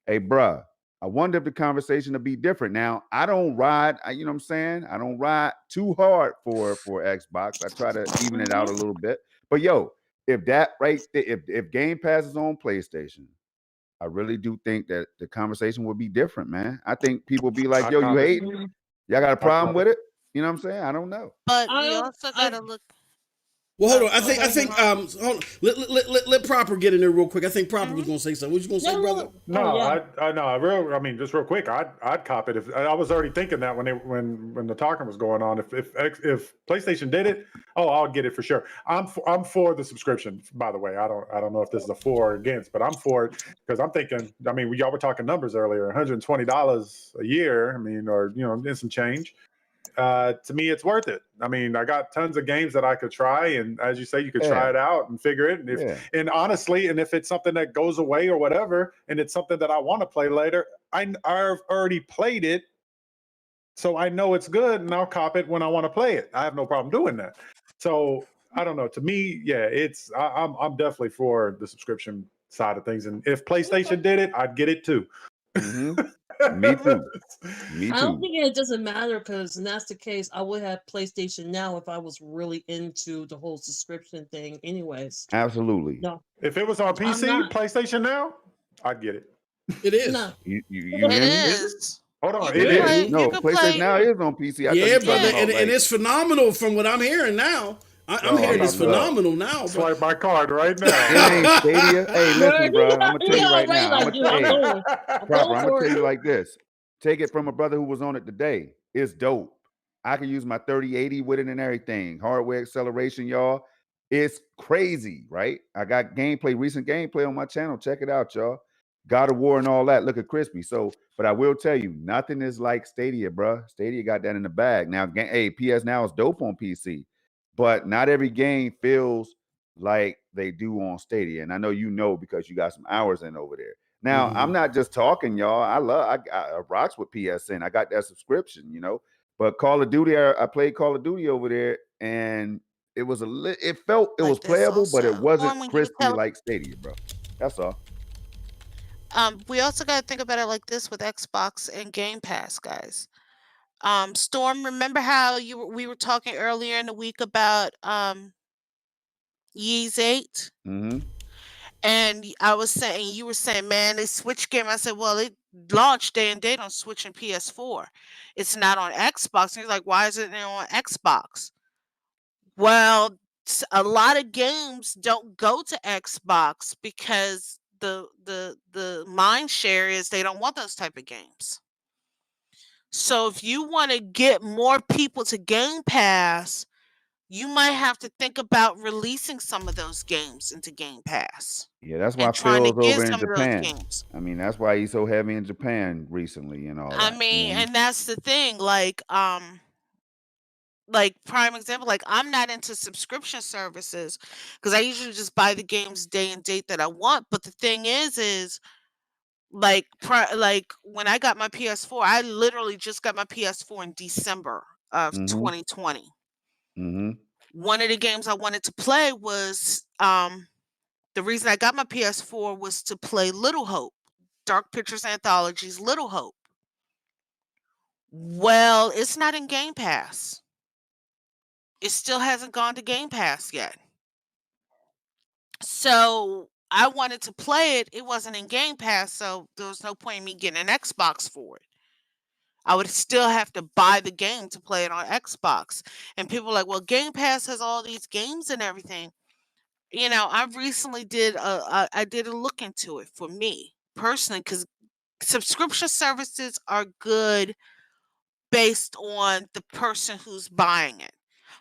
Hey, bruh, I wonder if the conversation will be different. Now, I don't ride, you know what I'm saying? I don't ride too hard for Xbox. I try to even it out a little bit. But yo, if that right there, if Game Pass is on PlayStation, I really do think that the conversation would be different, man. I think people be like, yo, you hate? Y'all got a problem with it? You know what I'm saying? I don't know. But we also gotta look. Well, hold on. I think hold on. Let Proper get in there real quick. I think Proper was gonna say something. What you gonna say, brother? No, I know. I mean, just real quick, I'd cop it. If I was already thinking that when the talking was going on, if PlayStation did it, I'll get it for sure. I'm for the subscription. By the way, I don't know if this is a for or against, but I'm for it because I'm thinking. I mean, y'all were talking numbers earlier, $120 a year. I mean, or and some change. To me, it's worth it. I mean, I got tons of games that I could try, and as you say, you could try it out and figure it. And honestly, and if it's something that goes away or whatever, and it's something that I want to play later, I've already played it, so I know it's good, and I'll cop it when I want to play it. I have no problem doing that. So I don't know. To me, I'm definitely for the subscription side of things, and if PlayStation did it, I'd get it too. Mm-hmm. Me too. I don't think it doesn't matter because if that's the case, I would have PlayStation Now if I was really into the whole subscription thing anyways. Absolutely. No. If it was on PC, PlayStation Now, I'd get it. It is. No. You hear me? is. Hold on. It is. No, PlayStation Now is on PC. Brother, and it's phenomenal from what I'm hearing now. I'm hearing it's phenomenal now. Swipe my card right now. It ain't Stadia. Hey, listen, bro. I'm gonna tell you right now. I'm gonna tell you like this. Take it from a brother who was on it today. It's dope. I can use my 3080 with it and everything. Hardware acceleration, y'all. It's crazy, right? I got recent gameplay on my channel. Check it out, y'all. God of War and all that. Look at Crispy. So, but I will tell you, nothing is like Stadia, bro. Stadia got that in the bag. Now, PS Now is dope on PC. But not every game feels like they do on Stadia. And I know you know because you got some hours in over there. Now, I'm not just talking, y'all. I rocks with PSN. I got that subscription, But Call of Duty, I played Call of Duty over there, and it was it was playable, but it wasn't crispy like Stadia, bro. That's all. We also got to think about it like this with Xbox and Game Pass, guys. Storm, remember how we were talking earlier in the week about Yeez 8? Mm-hmm. And you were saying, man, they Switch game. I said, well, it launched day and date on Switch and PS4. It's not on Xbox. And you're like, why is it on Xbox? Well, a lot of games don't go to Xbox because the Mindshare is they don't want those type of games. So if you want to get more people to Game Pass, you might have to think about releasing some of those games into Game Pass. Yeah, that's why Phil's over in Japan. I mean, that's why he's so heavy in Japan recently and all that. I mean, and that's the thing. Like prime example, like I'm not into subscription services because I usually just buy the games day and date that I want. But the thing is Like when I got my PS4, I literally just got my PS4 in December of Mm-hmm. 2020. Mm-hmm. One of the games I wanted to play was the reason I got my PS4 was to play Little Hope, Dark Pictures Anthology's Little Hope. Well, it's not in Game Pass. It still hasn't gone to Game Pass yet. So I wanted to play it. It wasn't in Game Pass, so there was no point in me getting an Xbox for it. I would still have to buy the game to play it on Xbox. And people are like, well, Game Pass has all these games and everything. I recently I did a look into it for me personally, because subscription services are good based on the person who's buying it.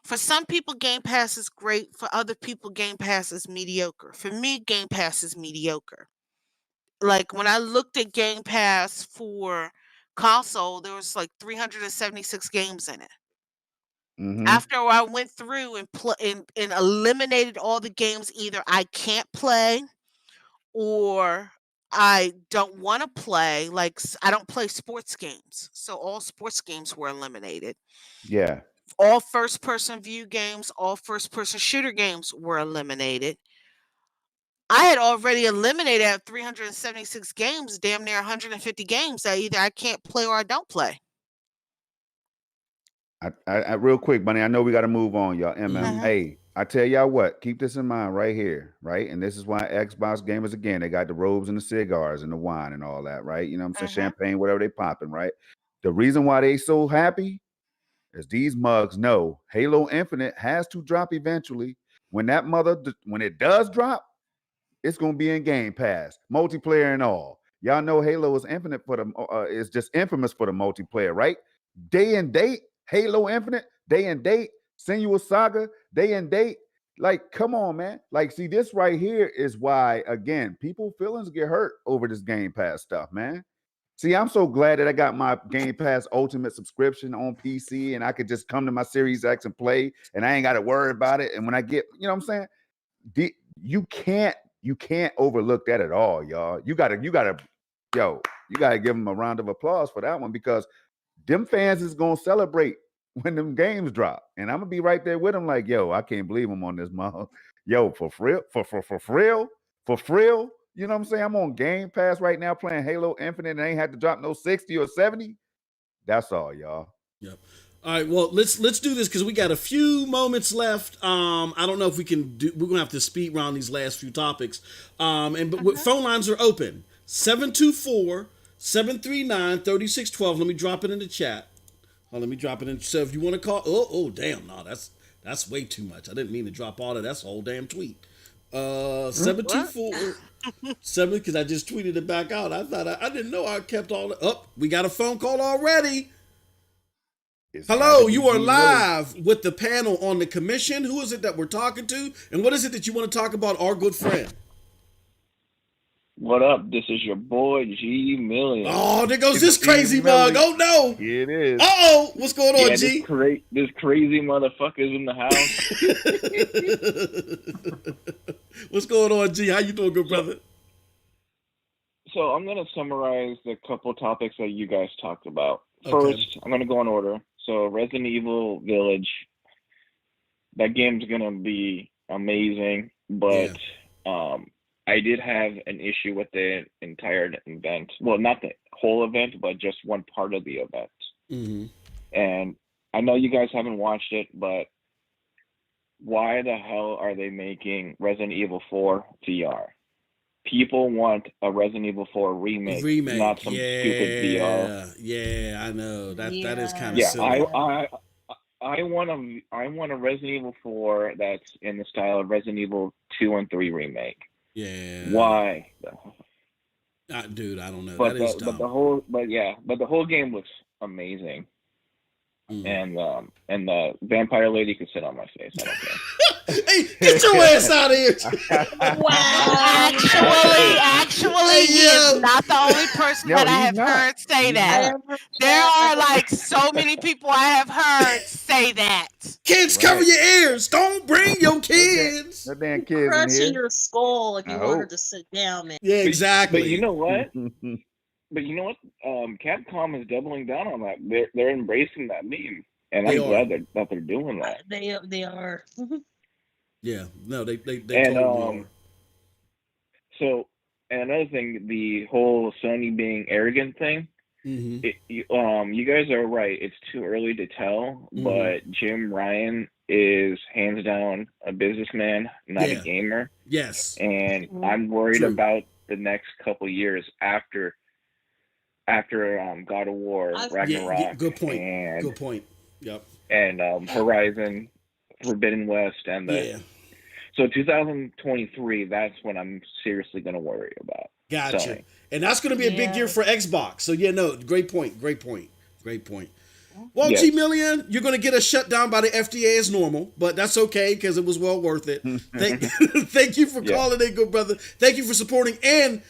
For some people, Game Pass is great. For other people, Game Pass is mediocre. For me, Game Pass is mediocre. Like when I looked at Game Pass for console, there was like 376 games in it. Mm-hmm. After I went through and eliminated all the games either I can't play or I don't want to play, like I don't play sports games. So all sports games were eliminated. Yeah. All first person view games, all first person shooter games were eliminated. I had already eliminated out of 376 games, damn near 150 games that either I can't play or I don't play. I real quick, Bunny. I know we got to move on, y'all. Mhm. Hey, I tell y'all what. Keep this in mind right here, right? And this is why Xbox gamers again, they got the robes and the cigars and the wine and all that, right? You know what I'm saying? Mhm. Champagne, whatever they popping, right? The reason why they so happy is these mugs know Halo Infinite has to drop eventually. When it does drop, it's gonna be in Game Pass, multiplayer and all. Y'all know Halo is infinite for the is just infamous for the multiplayer, right? Day and date, Halo Infinite, day and date, Senua Saga, day and date. Like, come on, man. Like, see, this right here is why, again, people feelings get hurt over this Game Pass stuff, man. See, I'm so glad that I got my Game Pass Ultimate subscription on PC and I could just come to my Series X and play and I ain't got to worry about it. And when I get, you know what I'm saying? You can't overlook that at all, y'all. You gotta give them a round of applause for that one, because them fans is gonna celebrate when them games drop, and I'm gonna be right there with them. Like, yo, I can't believe I'm on this month. Yo, for real, for real. You know what I'm saying? I'm on Game Pass right now playing Halo Infinite, and I ain't had to drop no 60 or 70. That's all, y'all. Yep. All right. Well, let's do this because we got a few moments left. I don't know if we can do. We're gonna have to speed round these last few topics. But phone lines are open. 724-739-3612. Let me drop it in the chat. Let me drop it in. So if you want to call, oh, damn, no, that's way too much. I didn't mean to drop all of that. That's a whole damn tweet. 724-7, because I just tweeted it back out. I thought I didn't know I kept all the. Oh, we got a phone call already. Hello, you are live with the panel on the commission. Who is it that we're talking to? And what is it that you want to talk about, our good friend? What up? This is your boy G Million. Oh, there goes this crazy mug. Oh no. It is. Uh-oh. What's going on, G? This crazy motherfucker's in the house. What's going on, G? How you doing, good brother? So I'm gonna summarize the couple topics that you guys talked about. First, I'm gonna go in order. So Resident Evil Village, that game's gonna be amazing, but I did have an issue with the entire event. Well, not the whole event, but just one part of the event. Mm-hmm. And I know you guys haven't watched it, but why the hell are they making Resident Evil 4 VR? People want a Resident Evil 4 remake, not some stupid VR. Yeah, I know. That is kind of silly. I want a Resident Evil 4 that's in the style of Resident Evil 2 and 3 remake. Yeah. Why? Dude, I don't know. But that is dumb. But the whole game looks amazing. And the vampire lady could sit on my face. I don't care. Hey, get your ass out of here! Wow. Actually, he is not the only person that I he's have not. heard say He's that. not. There are like so many people I have heard say that. Kids, cover Right. your ears. Don't bring your kids. No damn You kids in crushing here. your skull if you I want her hope. to sit down, man. Yeah, But exactly. you know what? But you know what? Capcom is doubling down on that. They're embracing that meme, and They I'm are. glad that they're doing that. They are. Yeah, no, they And totally are. so, and another thing, the whole Sony being arrogant thing. Mm-hmm. You guys are right. It's too early to tell, Mhm. but Jim Ryan is hands down a businessman, not Yeah. a gamer. Yes. And I'm worried True. about the next couple years after God of War, Ragnarok, Yeah, good point. and Good point. Yep. and Horizon, Forbidden West, and the Yeah. so 2023. That's when I'm seriously going to worry about. Gotcha. Sony. And that's going to be a big year for Xbox. So yeah, no, great point. Great point. Great point. Well, Yes. G Million, you're going to get us shut down by the FDA as normal, but that's okay because it was well worth it. Thank you for calling in, good brother. Thank you for supporting, and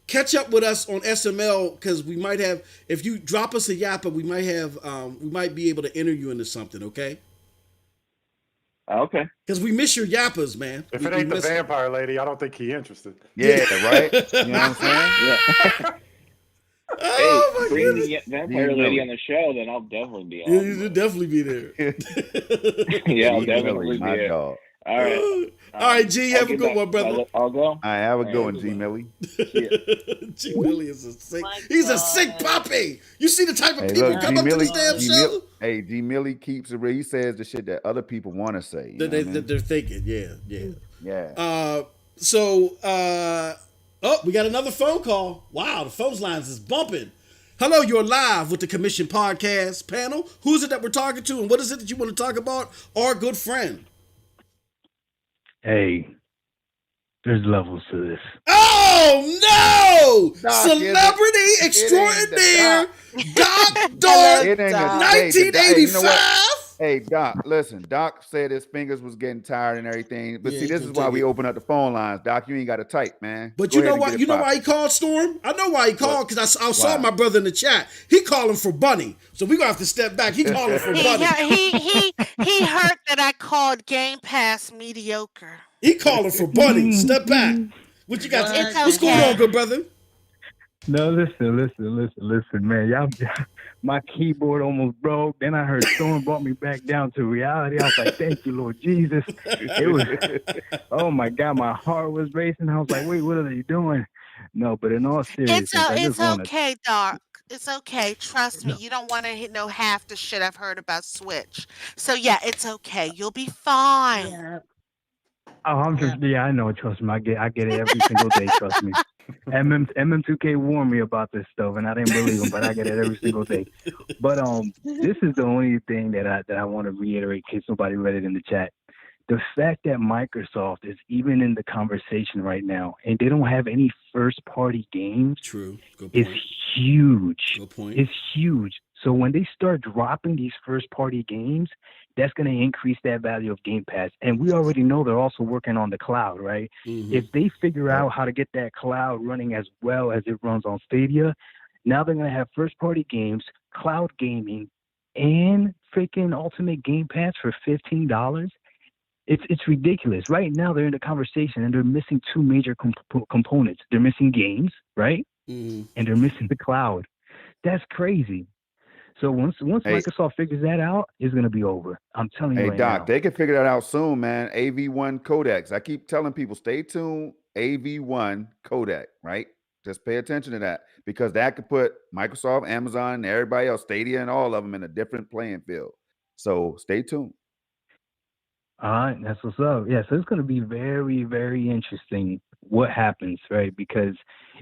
catch up with us on SML because we might have, if you drop us a yappa, we might be able to enter you into something. Okay. Okay. Because we miss your yappas, man. If we it ain't the miss vampire lady, I don't think he interested. Yeah, right. You know what I'm saying? Yeah. Oh hey, my bring goodness. the vampire lady on the show, then I'll definitely be on. Yeah, you should definitely be there. Yeah, I'll G definitely Millie, be my there. dog. All right. All right, G, have a good one, brother. I'll go. I have a good one, G Millie. G Millie is a sick. My He's a God. sick puppy. You see the type of Hey, people look, come G up to Millie, this damn G show Millie, hey, G Millie keeps it real. He says the shit that other people want to say. You know what I mean? they're thinking. Yeah. Yeah. Oh, we got another phone call. Wow, the phone lines is bumping. Hello, you're live with the Commission Podcast panel. Who's it that we're talking to, and what is it that you want to talk about? Our good friend. Hey, there's levels to this. Oh no! Doc, Celebrity it ain't extraordinaire, Doc It Dog, ain't the Doc. hey, the- hey, you know what? 1985. Hey, Doc, listen. Doc said his fingers was getting tired and everything. But Yeah, see, he this can is why take we it. open up the phone lines, Doc. You ain't got to type, man. But Go you know ahead and why? get it You know why poppin'. he called Storm? I know why he called because I saw Why? my brother in the chat. He calling for Bunny, so we gonna have to step back. He calling for Bunny. He heard that I called Game Pass mediocre. He calling for Bunny. Step back. What you got? It's What's going okay. on, good brother? No, listen, man. Y'all, my keyboard almost broke. Then I heard Storm brought me back down to reality. I was like, thank you, Lord Jesus. It was, oh my God, my heart was racing. I was like, wait, what are they doing? No, but in all seriousness, I It's just want to. okay, Doc. It's okay. Trust me. You don't want to know half the shit I've heard about Switch. So yeah, it's okay. You'll be fine. Yeah. Oh, I'm just, yeah, I know. Trust me, I get it every single day. Trust me. MM2K warned me about this stuff, and I didn't believe him, but I get it every single day. But this is the only thing that I want to reiterate in case nobody read it in the chat. The fact that Microsoft is even in the conversation right now, and they don't have any first-party games, True. Good is point. huge. Good point. It's huge. So when they start dropping these first-party games, that's going to increase that value of Game Pass. And we already know they're also working on the cloud, right? Mhm. If they figure out how to get that cloud running as well as it runs on Stadia, now they're going to have first-party games, cloud gaming, and freaking Ultimate Game Pass for $15. It's ridiculous. Right now they're in the conversation and they're missing two major components. They're missing games, right? Mhm. And they're missing the cloud. That's crazy. So once Hey. Microsoft figures that out, it's gonna be over. I'm telling you Hey, right Doc, now. they can figure that out soon, man. AV1 codecs. I keep telling people, stay tuned. AV1 codec, right? Just pay attention to that because that could put Microsoft, Amazon, and everybody else, Stadia, and all of them in a different playing field. So stay tuned. All right, that's what's up. Yeah, so it's going to be very, very interesting what happens, right? Because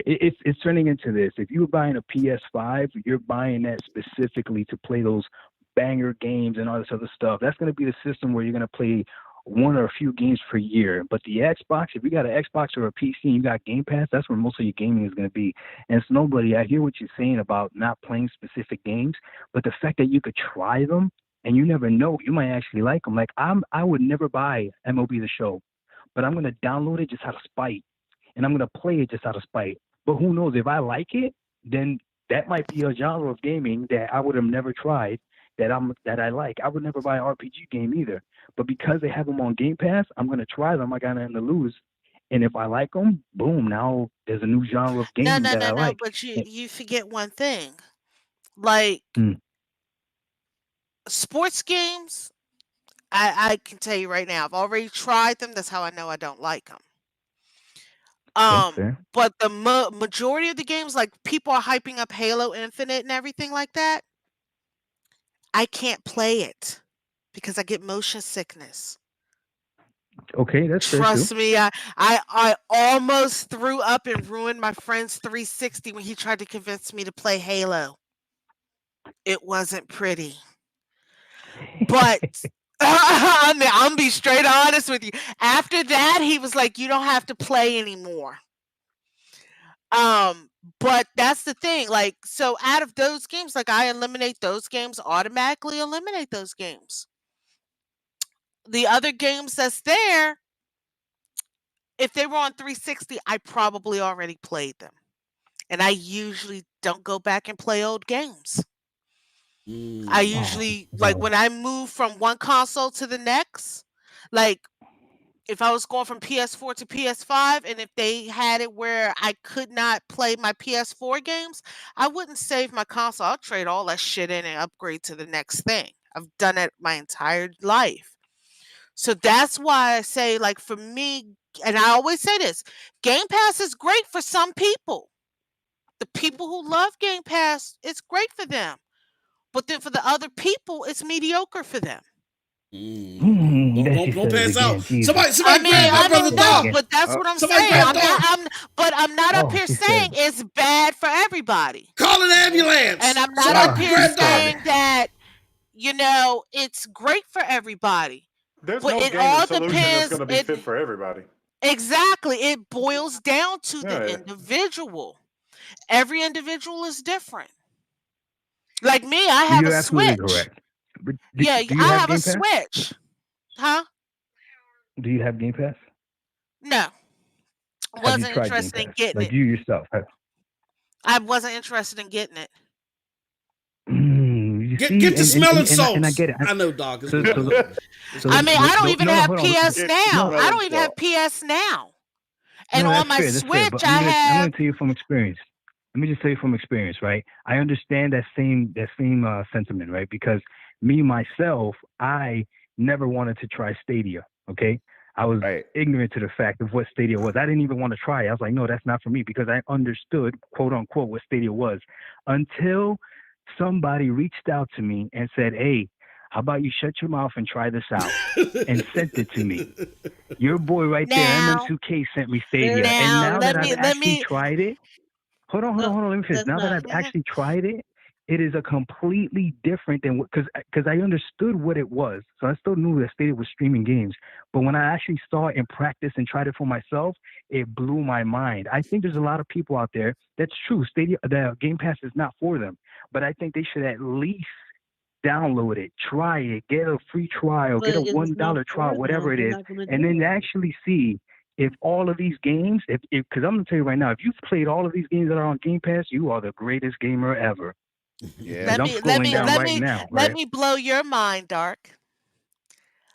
it's turning into this. If you're buying a PS5, you're buying that specifically to play those banger games and all this other stuff. That's going to be the system where you're going to play one or a few games per year. But the Xbox, if you got an Xbox or a PC and you got Game Pass, that's where most of your gaming is going to be. And Snowbuddy, I hear what you're saying about not playing specific games, but the fact that you could try them and you never know, you might actually like them. Like I would never buy MLB The Show, but I'm going to download it just out of spite. And I'm going to play it just out of spite. But who knows? If I like it, then that might be a genre of gaming that I would have never tried that I like. I would never buy an RPG game either. But because they have them on Game Pass, I'm gonna try them. I got nothing to lose. And if I like them, boom! Now there's a new genre of No, gaming no, that no, I no. like. But you forget one thing. Like Mm. sports games, I can tell you right now, I've already tried them. That's how I know I don't like them. Okay, fair. But the majority of the games, like people are hyping up Halo Infinite and everything like that. I can't play it because I get motion sickness. Okay, that's fair too. Trust me, I almost threw up and ruined my friend's 360 when he tried to convince me to play Halo. It wasn't pretty. But I'm gonna be straight honest with you. After that, he was like, "You don't have to play anymore." But that's the thing. Like, so out of those games, like I eliminate those games, automatically eliminate those games. The other games that's there, if they were on 360, I probably already played them. And I usually don't go back and play old games. I usually like when I move from one console to the next, like if I was going from PS4 to PS5 and if they had it where I could not play my PS4 games, I wouldn't save my console. I'll trade all that shit in and upgrade to the next thing. I've done it my entire life. So that's why I say, like, for me, and I always say this, Game Pass is great for some people. The people who love Game Pass, it's great for them. But then for the other people, it's mediocre for them. Don't pass out. Somebody I grab my brother mean, Dog. no, but that's what I'm Somebody saying. grab Dog. I'm not up Oh, here she saying said- it's bad for everybody. Call an ambulance. And I'm not Somebody up here grab Dog. saying that, it's great for everybody. There's But no it gaming all solution that's depends. going to be fit for everybody. Exactly. It boils down to the Yeah. individual. Every individual is different. Like me, I have You're a absolutely Switch. correct. But Yeah, do you I have have a Game Pass? Switch. Huh? Do you have Game Pass? No. Have you Wasn't tried Game interested in Pass? getting Like it. you yourself have. I wasn't interested in getting it. You see, Get the smelling and I salts. get it. I know, Dog. So I mean, I don't even have hold on. PS Get now. the I don't even smelling have PS now. And No, on that's my fair. That's fair. Switch, But I I'm have. gonna tell you from experience. Let me just tell you from experience, right? I understand that same sentiment, right? Because me myself, I never wanted to try Stadia. Okay, I was Right. ignorant to the fact of what Stadia was. I didn't even want to try it. I was like, no, that's not for me, because I understood, quote unquote, what Stadia was, until somebody reached out to me and said, hey, how about you shut your mouth and try this out, and sent it to me. Your boy right there, Now- MM2K, sent me Stadia. Now, And now let that me- I've let actually me- tried it, hold on, let me finish. that's Now that not- I've actually tried it, it is a completely different than what, because I understood what it was. So I still knew that Stadia was streaming games. But when I actually saw it in practice and tried it for myself, it blew my mind. I think there's a lot of people out there, that's true, Stadia, the Game Pass is not for them. But I think they should at least download it, try it, get a free trial, But get a if it's $1 not trial, for whatever them, it they're is, not gonna and do then it. actually see if all of these games, because I'm going to tell you right now, if you've played all of these games that are on Game Pass, you are the greatest gamer ever. Yeah. Let I'm me scrolling down right now, let right? me blow your mind, Dark.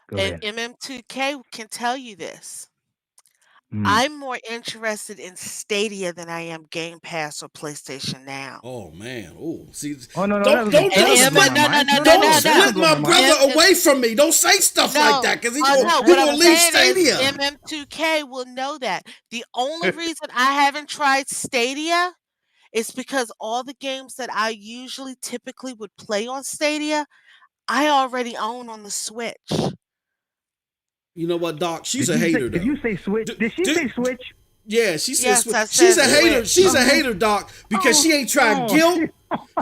Go And ahead. MM2K can tell you this. Mm. I'm more interested in Stadia than I am Game Pass or PlayStation Now. Oh man. Oh, see. Oh, no, Don't that was split. no, no, no, Don't no, split no. my brother Em- away from me. Don't say stuff like No, that, because he no, gonna what I'm leave saying Stadia. is MM2K will know that. The only reason I haven't tried Stadia is because all the games that I usually typically would play on Stadia, I already own on the Switch. You know what, Doc? She's Did a you hater, say, though. did you say Switch? Did she say Switch? Yeah, she said Yes, Switch. I She's a said hater. Switch. She's a hater, Doc, because she ain't tried guilt.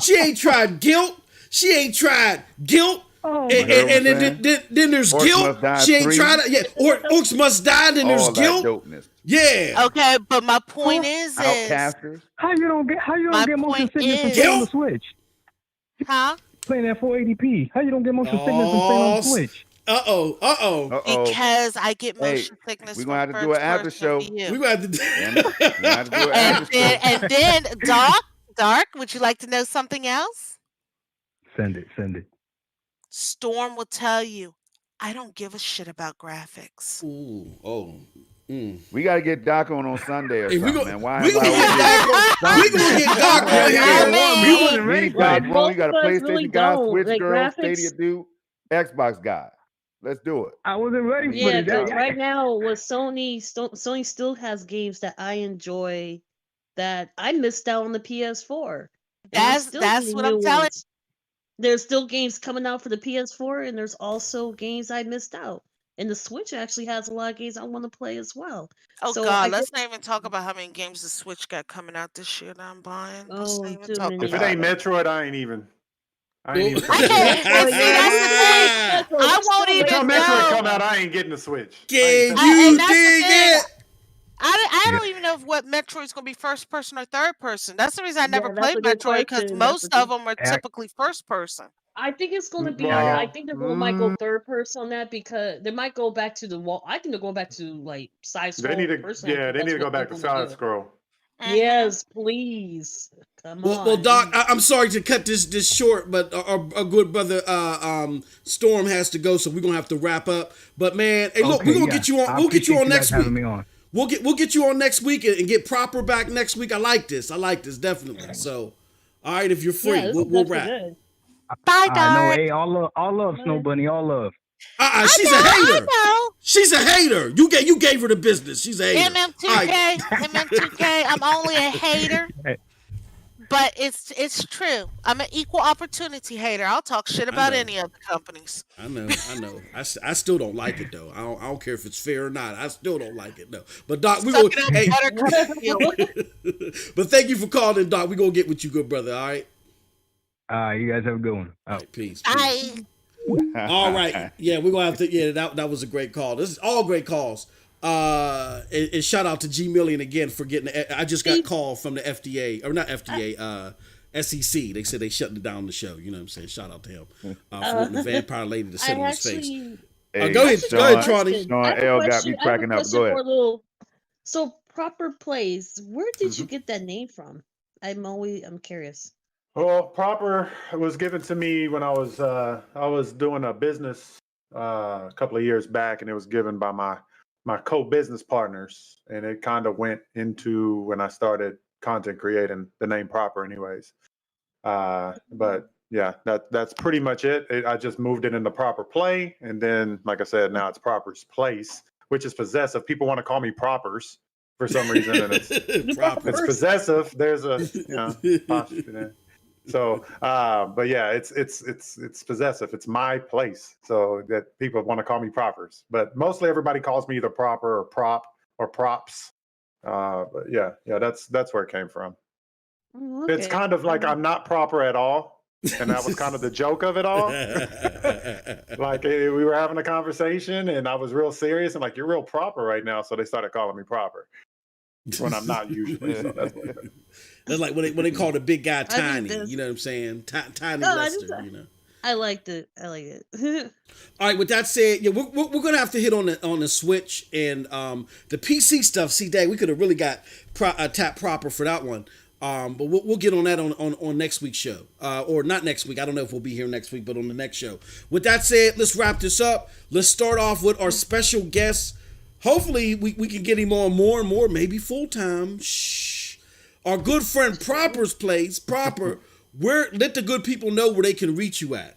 She ain't tried guilt. She ain't tried guilt. Oh, And then there's Orcs guilt. Must Die She ain't 3. tried it. Yeah, Orcs Must Die. Then there's All that guilt. dopeness. Yeah. Okay, but my point is, Outcasters. How you don't get My motion point sickness and is- play on the Switch? huh? Playing at 480p. How you don't get motion sickness and play on the Switch? Uh-oh. Because I get Hey, motion sickness we're from gonna have to do first an after person show. view. We're going to have to Damn it. We're gonna have to do an after show. And then, Dark, would you like to know something else? Send it. Storm will tell you, I don't give a shit about graphics. Ooh, oh. We gotta get Doc on Sunday or Hey, something, we man. Why gonna we get Doc on here. I wasn't ready need for Doc it. on. You got a Both of us PlayStation really guy, don't. Switch Like, girl, graphics- Stadia dude, Xbox guy. Let's do it. I wasn't ready for Yeah, it. because right now with Sony, Sony still has games that I enjoy that I missed out on the PS4. And I'm still That's getting what new I'm telling. ones. There's still games coming out for the PS4, and there's also games I missed out. And the Switch actually has a lot of games I want to play as well. Oh So God, I let's guess, not even talk about how many games the Switch got coming out this year that I'm buying. Let's not oh, even too talk many. If it about ain't it. Metroid, I ain't even. I can't. Metroid, And see, that's the thing. Metroid, I we're won't still even Until waiting. Metroid know. come out, I ain't getting the Switch. Can And you that's the dig thing. it? I don't even know if what Metroid's gonna be first person or third person. That's the reason I never Yeah, that's played a good Metroid because question. That's a most of good. them are I typically first person. I think it's going to be. got- I think they're going might go third person on that because they might go back to the wall. I think they're going back to like side They need scroll to, person. I think they need that's to go what back to people will side do. scroll. Yes, please. Come Well, on. Doc, I'm sorry to cut this short, but our good brother Storm has to go, so we're gonna have to wrap up. But man, hey, look, Okay, we're gonna yeah. get you on. I We'll get you appreciate on you next guys having week. me on. We'll get you on next week and get Proper back next week. I like this definitely. So, all right, if you're free, Yeah, this we'll is wrap. good. Bye, I know. Dark. Hey, all love, Snow Bunny, all love. She's a hater. She's a hater. You gave her the business. She's a hater. MM2K, MM2K. I'm only a hater, but it's true. I'm an equal opportunity hater. I'll talk shit about know. any other companies. I know. I still don't like it though. I don't care if it's fair or not. I still don't like it though. But Doc, we Suck gonna it up, buttercream. But thank you for calling in, Doc. We gonna get with you, good brother. All right. You guys have a good one. All right, peace. Bye. All right. Yeah, we're gonna have to. Yeah, that was a great call. This is all great calls. And shout out to G Million again for getting. I just got called from the FDA or not FDA. SEC. They said they shutting down the show. You know what I'm saying? Shout out to him for wanting the vampire lady to sit on his face. Hey, go ahead, Tronny. Sean L got me cracking up. Go ahead. So Proper Plays, where did you get that name from? I'm curious. Well, Proper was given to me when I was doing a business a couple of years back, and it was given by my co-business partners, and it kind of went into when I started content creating the name Proper, anyways. But yeah, that's pretty much it. I just moved it into Proper Play, and then, like I said, now it's Proper's Place, which is possessive. People want to call me Propers for some reason, and it's possessive. There's a apostrophe there. So, but yeah, it's possessive. It's my place, so that people want to call me Propers. But mostly everybody calls me either Proper or Prop or Props. But yeah, that's where it came from. Okay. It's kind of like I'm not proper at all, and that was kind of the joke of it all. Like we were having a conversation, and I was real serious, and like, you're real proper right now, so they started calling me Proper when I'm not usually. So that's what it is. That's like when they call the big guy Tiny. You know what I'm saying? Tiny Lester. You know. I liked it. I like it. All right. With that said, yeah, we're gonna have to hit on the Switch and the PC stuff. See, Dave, we could have really got Tap Proper for that one. But we'll get on that on next week's show, or not next week. I don't know if we'll be here next week, but on the next show. With that said, let's wrap this up. Let's start off with our special guest. Hopefully, we can get him on more and more, maybe full time. Shh. Our good friend Proper's Place. Proper, let the good people know where they can reach you at.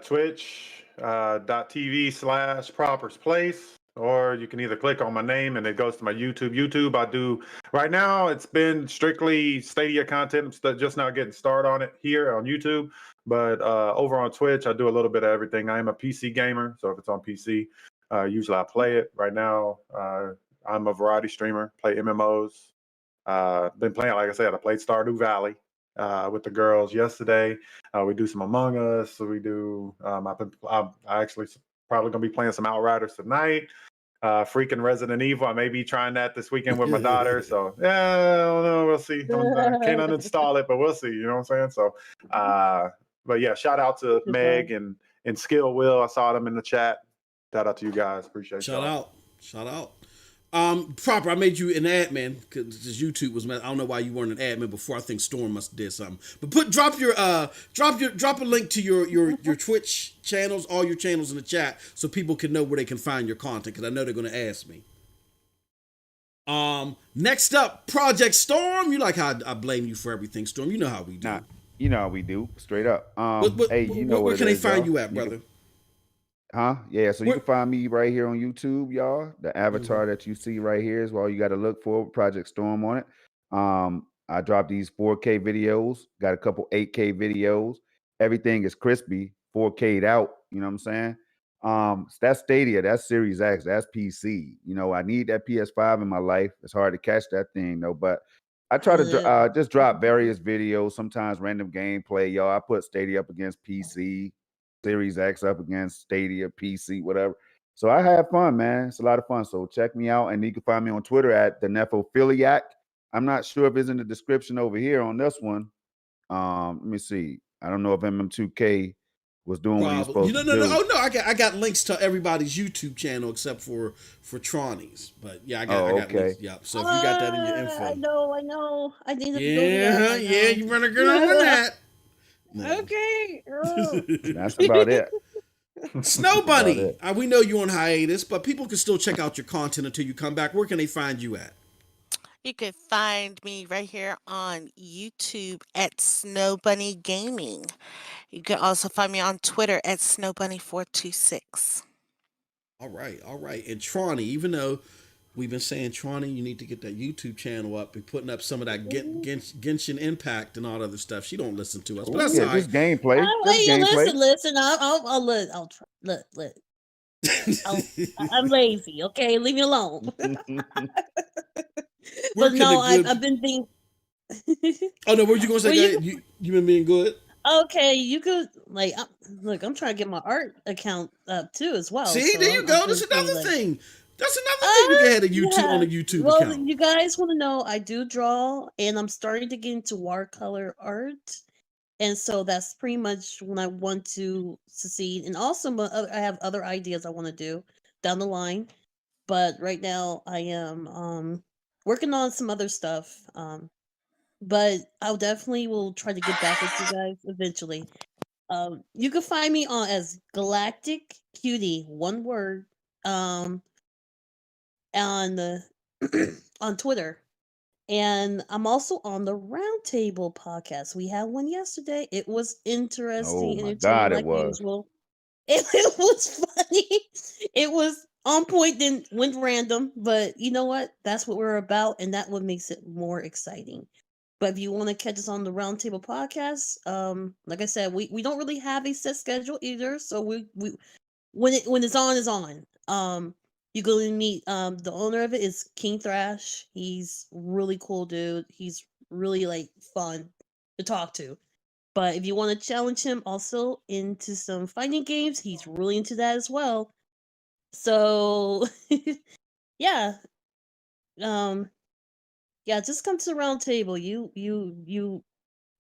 Twitch.tv/Proper's Place. Or you can either click on my name and it goes to my YouTube. I do right now. It's been strictly Stadia content. I'm just now getting started on it here on YouTube. But over on Twitch, I do a little bit of everything. I am a PC gamer, so if it's on PC, usually I play it. Right now, I'm a variety streamer. Play MMOs. Been playing, like I said, I played Stardew Valley with the girls yesterday. We do some Among Us. So we do. I actually probably gonna be playing some Outriders tonight. Freaking Resident Evil. I may be trying that this weekend with my daughter. So yeah, I don't know. We'll see. I can't uninstall it, but we'll see. You know what I'm saying? So, but yeah, shout out to Meg and and Skill Will. I saw them in the chat. Shout out to you guys. Appreciate y'all. Shout out. Proper. I made you an admin because YouTube was. I don't know why you weren't an admin before. I think Storm must have did something. But drop a link to your Twitch channels, all your channels in the chat, so people can know where they can find your content. Because I know they're going to ask me. Next up, Project Storm. You like how I blame you for everything, Storm. You know how we do. Nah, you know how we do. Straight up. Hey, you know where can they find you at, brother? Yeah, so you can find me right here on YouTube, y'all. The avatar that you see right here is all you got to look for, Project Storm on it. I dropped these 4K videos, got a couple 8K videos. Everything is crispy, 4K'd out, you know what I'm saying? That's Stadia, that's Series X, that's PC. You know, I need that PS5 in my life. It's hard to catch that thing though, but I try to just drop various videos, sometimes random gameplay, y'all. I put Stadia up against PC, Series X up against Stadia, PC, whatever. So I have fun, man. It's a lot of fun. So check me out, and you can find me on Twitter at the Nephophiliac. I'm not sure if it's in the description over here on this one. Let me see. I don't know if MM2K was doing what he's supposed to do. No. Oh no, I got links to everybody's YouTube channel except for Tronny's. But yeah, I got links. Yeah. So if you got that in your info. I know. I need to go you better get on that. No. Okay. That's about it. Snow Bunny, we know you're on hiatus, but people can still check out your content until you come back. Where can they find you at? You can find me right here on YouTube at Snow Bunny Gaming. You can also find me on Twitter at SnowBunny426. All right. And Tronny, even though we've been saying, Tronny, you need to get that YouTube channel up and putting up some of that Genshin Impact and all that other stuff. She don't listen to us, but that's all right. This gameplay. Listen. I'll try. Look. I'm lazy. Okay, leave me alone. But no, I've been being. Oh no, what were you gonna say? You been being good? Okay, you could look. I'm trying to get my art account up too as well. See, so there you go. That's another thing. That's another thing we can have on a YouTube account. Well, you guys want to know, I do draw, and I'm starting to get into watercolor art, and so that's pretty much when I want to succeed. And also, I have other ideas I want to do down the line, but right now I am working on some other stuff. But I'll definitely will try to get back with you guys eventually. You can find me as Galactic Cutie, one word, on the on Twitter, and I'm also on the Roundtable podcast. We had one yesterday. It was interesting, entertaining, like usual. It was funny. It was on point, then went random, but you know what? That's what we're about, and that what makes it more exciting. But if you want to catch us on the Roundtable podcast, like I said, we don't really have a set schedule either. So we when it's on, is on. You go and meet the owner of it is King Thrash. He's really cool dude. He's really fun to talk to. But if you want to challenge him also into some fighting games, he's really into that as well. So yeah. Yeah, just come to the round table. You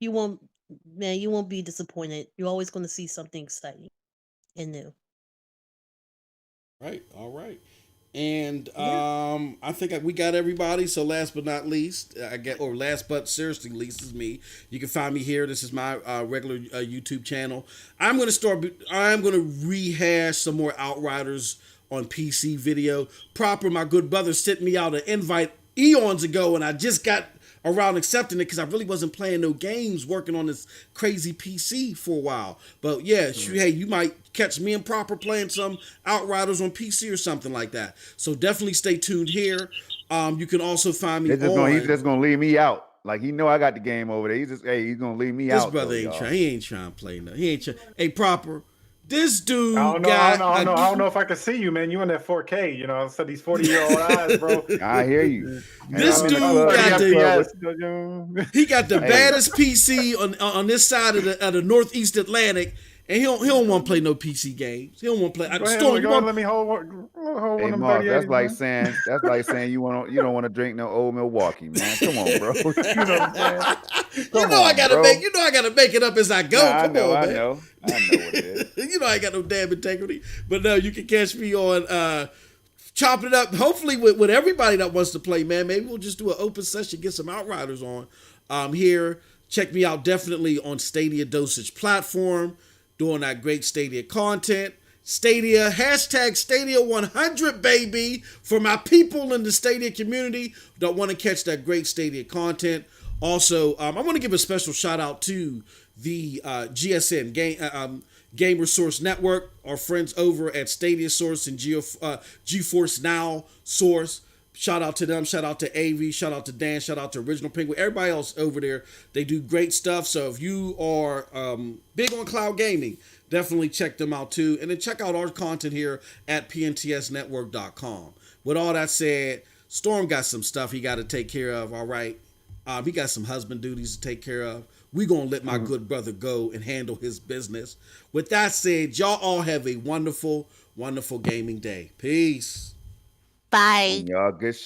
won't be disappointed. You're always going to see something exciting and new. Right. All right. And I think we got everybody. So last but not least, last but seriously least is me. You can find me here. This is my regular YouTube channel. I'm going to rehash some more Outriders on PC video. Proper, my good brother sent me out an invite eons ago, and I just got around accepting it because I really wasn't playing no games, working on this crazy PC for a while. But yeah, hey, you might catch me and Proper playing some Outriders on PC or something like that. So definitely stay tuned here. You can also find me he's just gonna leave me out. Like, he know I got the game over there. He's gonna leave me out. This brother ain't trying to play no. He ain't trying. Hey, Proper. This dude I don't know if I can see you, man. You in that 4K, you know. I said these 40-year-old eyes, bro. I hear you. This dude got the baddest PC on this side of the Northeast Atlantic, And he don't want to play no PC games. He don't want to play. Go ahead, Storm, you want? let me hold one of Hey them Mark, 3080s, man. that's like saying you don't want to drink no old Milwaukee, man. Come on, bro. You know what I'm saying? Come on, I gotta bro. make it up as I go. Nah, Come on, man. I know what it is. You know I ain't got no damn integrity. But no, you can catch me on chopping it up. Hopefully with everybody that wants to play, man. Maybe we'll just do an open session, get some Outriders on here. Check me out definitely on Stadia Dosage platform, doing that great Stadia content. Stadia, hashtag Stadia 100, baby, for my people in the Stadia community that want to catch that great Stadia content. Also, I want to give a special shout out to the GSN Game Resource Network, our friends over at Stadia Source and GeForce Now Source. Shout out to them. Shout out to AV. Shout out to Dan. Shout out to Original Penguin. Everybody else over there. They do great stuff. So if you are big on cloud gaming, definitely check them out too. And then check out our content here at pntsnetwork.com. With all that said, Storm got some stuff he got to take care of. All right. He got some husband duties to take care of. We're going to let my good brother go and handle his business. With that said, y'all all have a wonderful, wonderful gaming day. Peace. Bye. Y'all good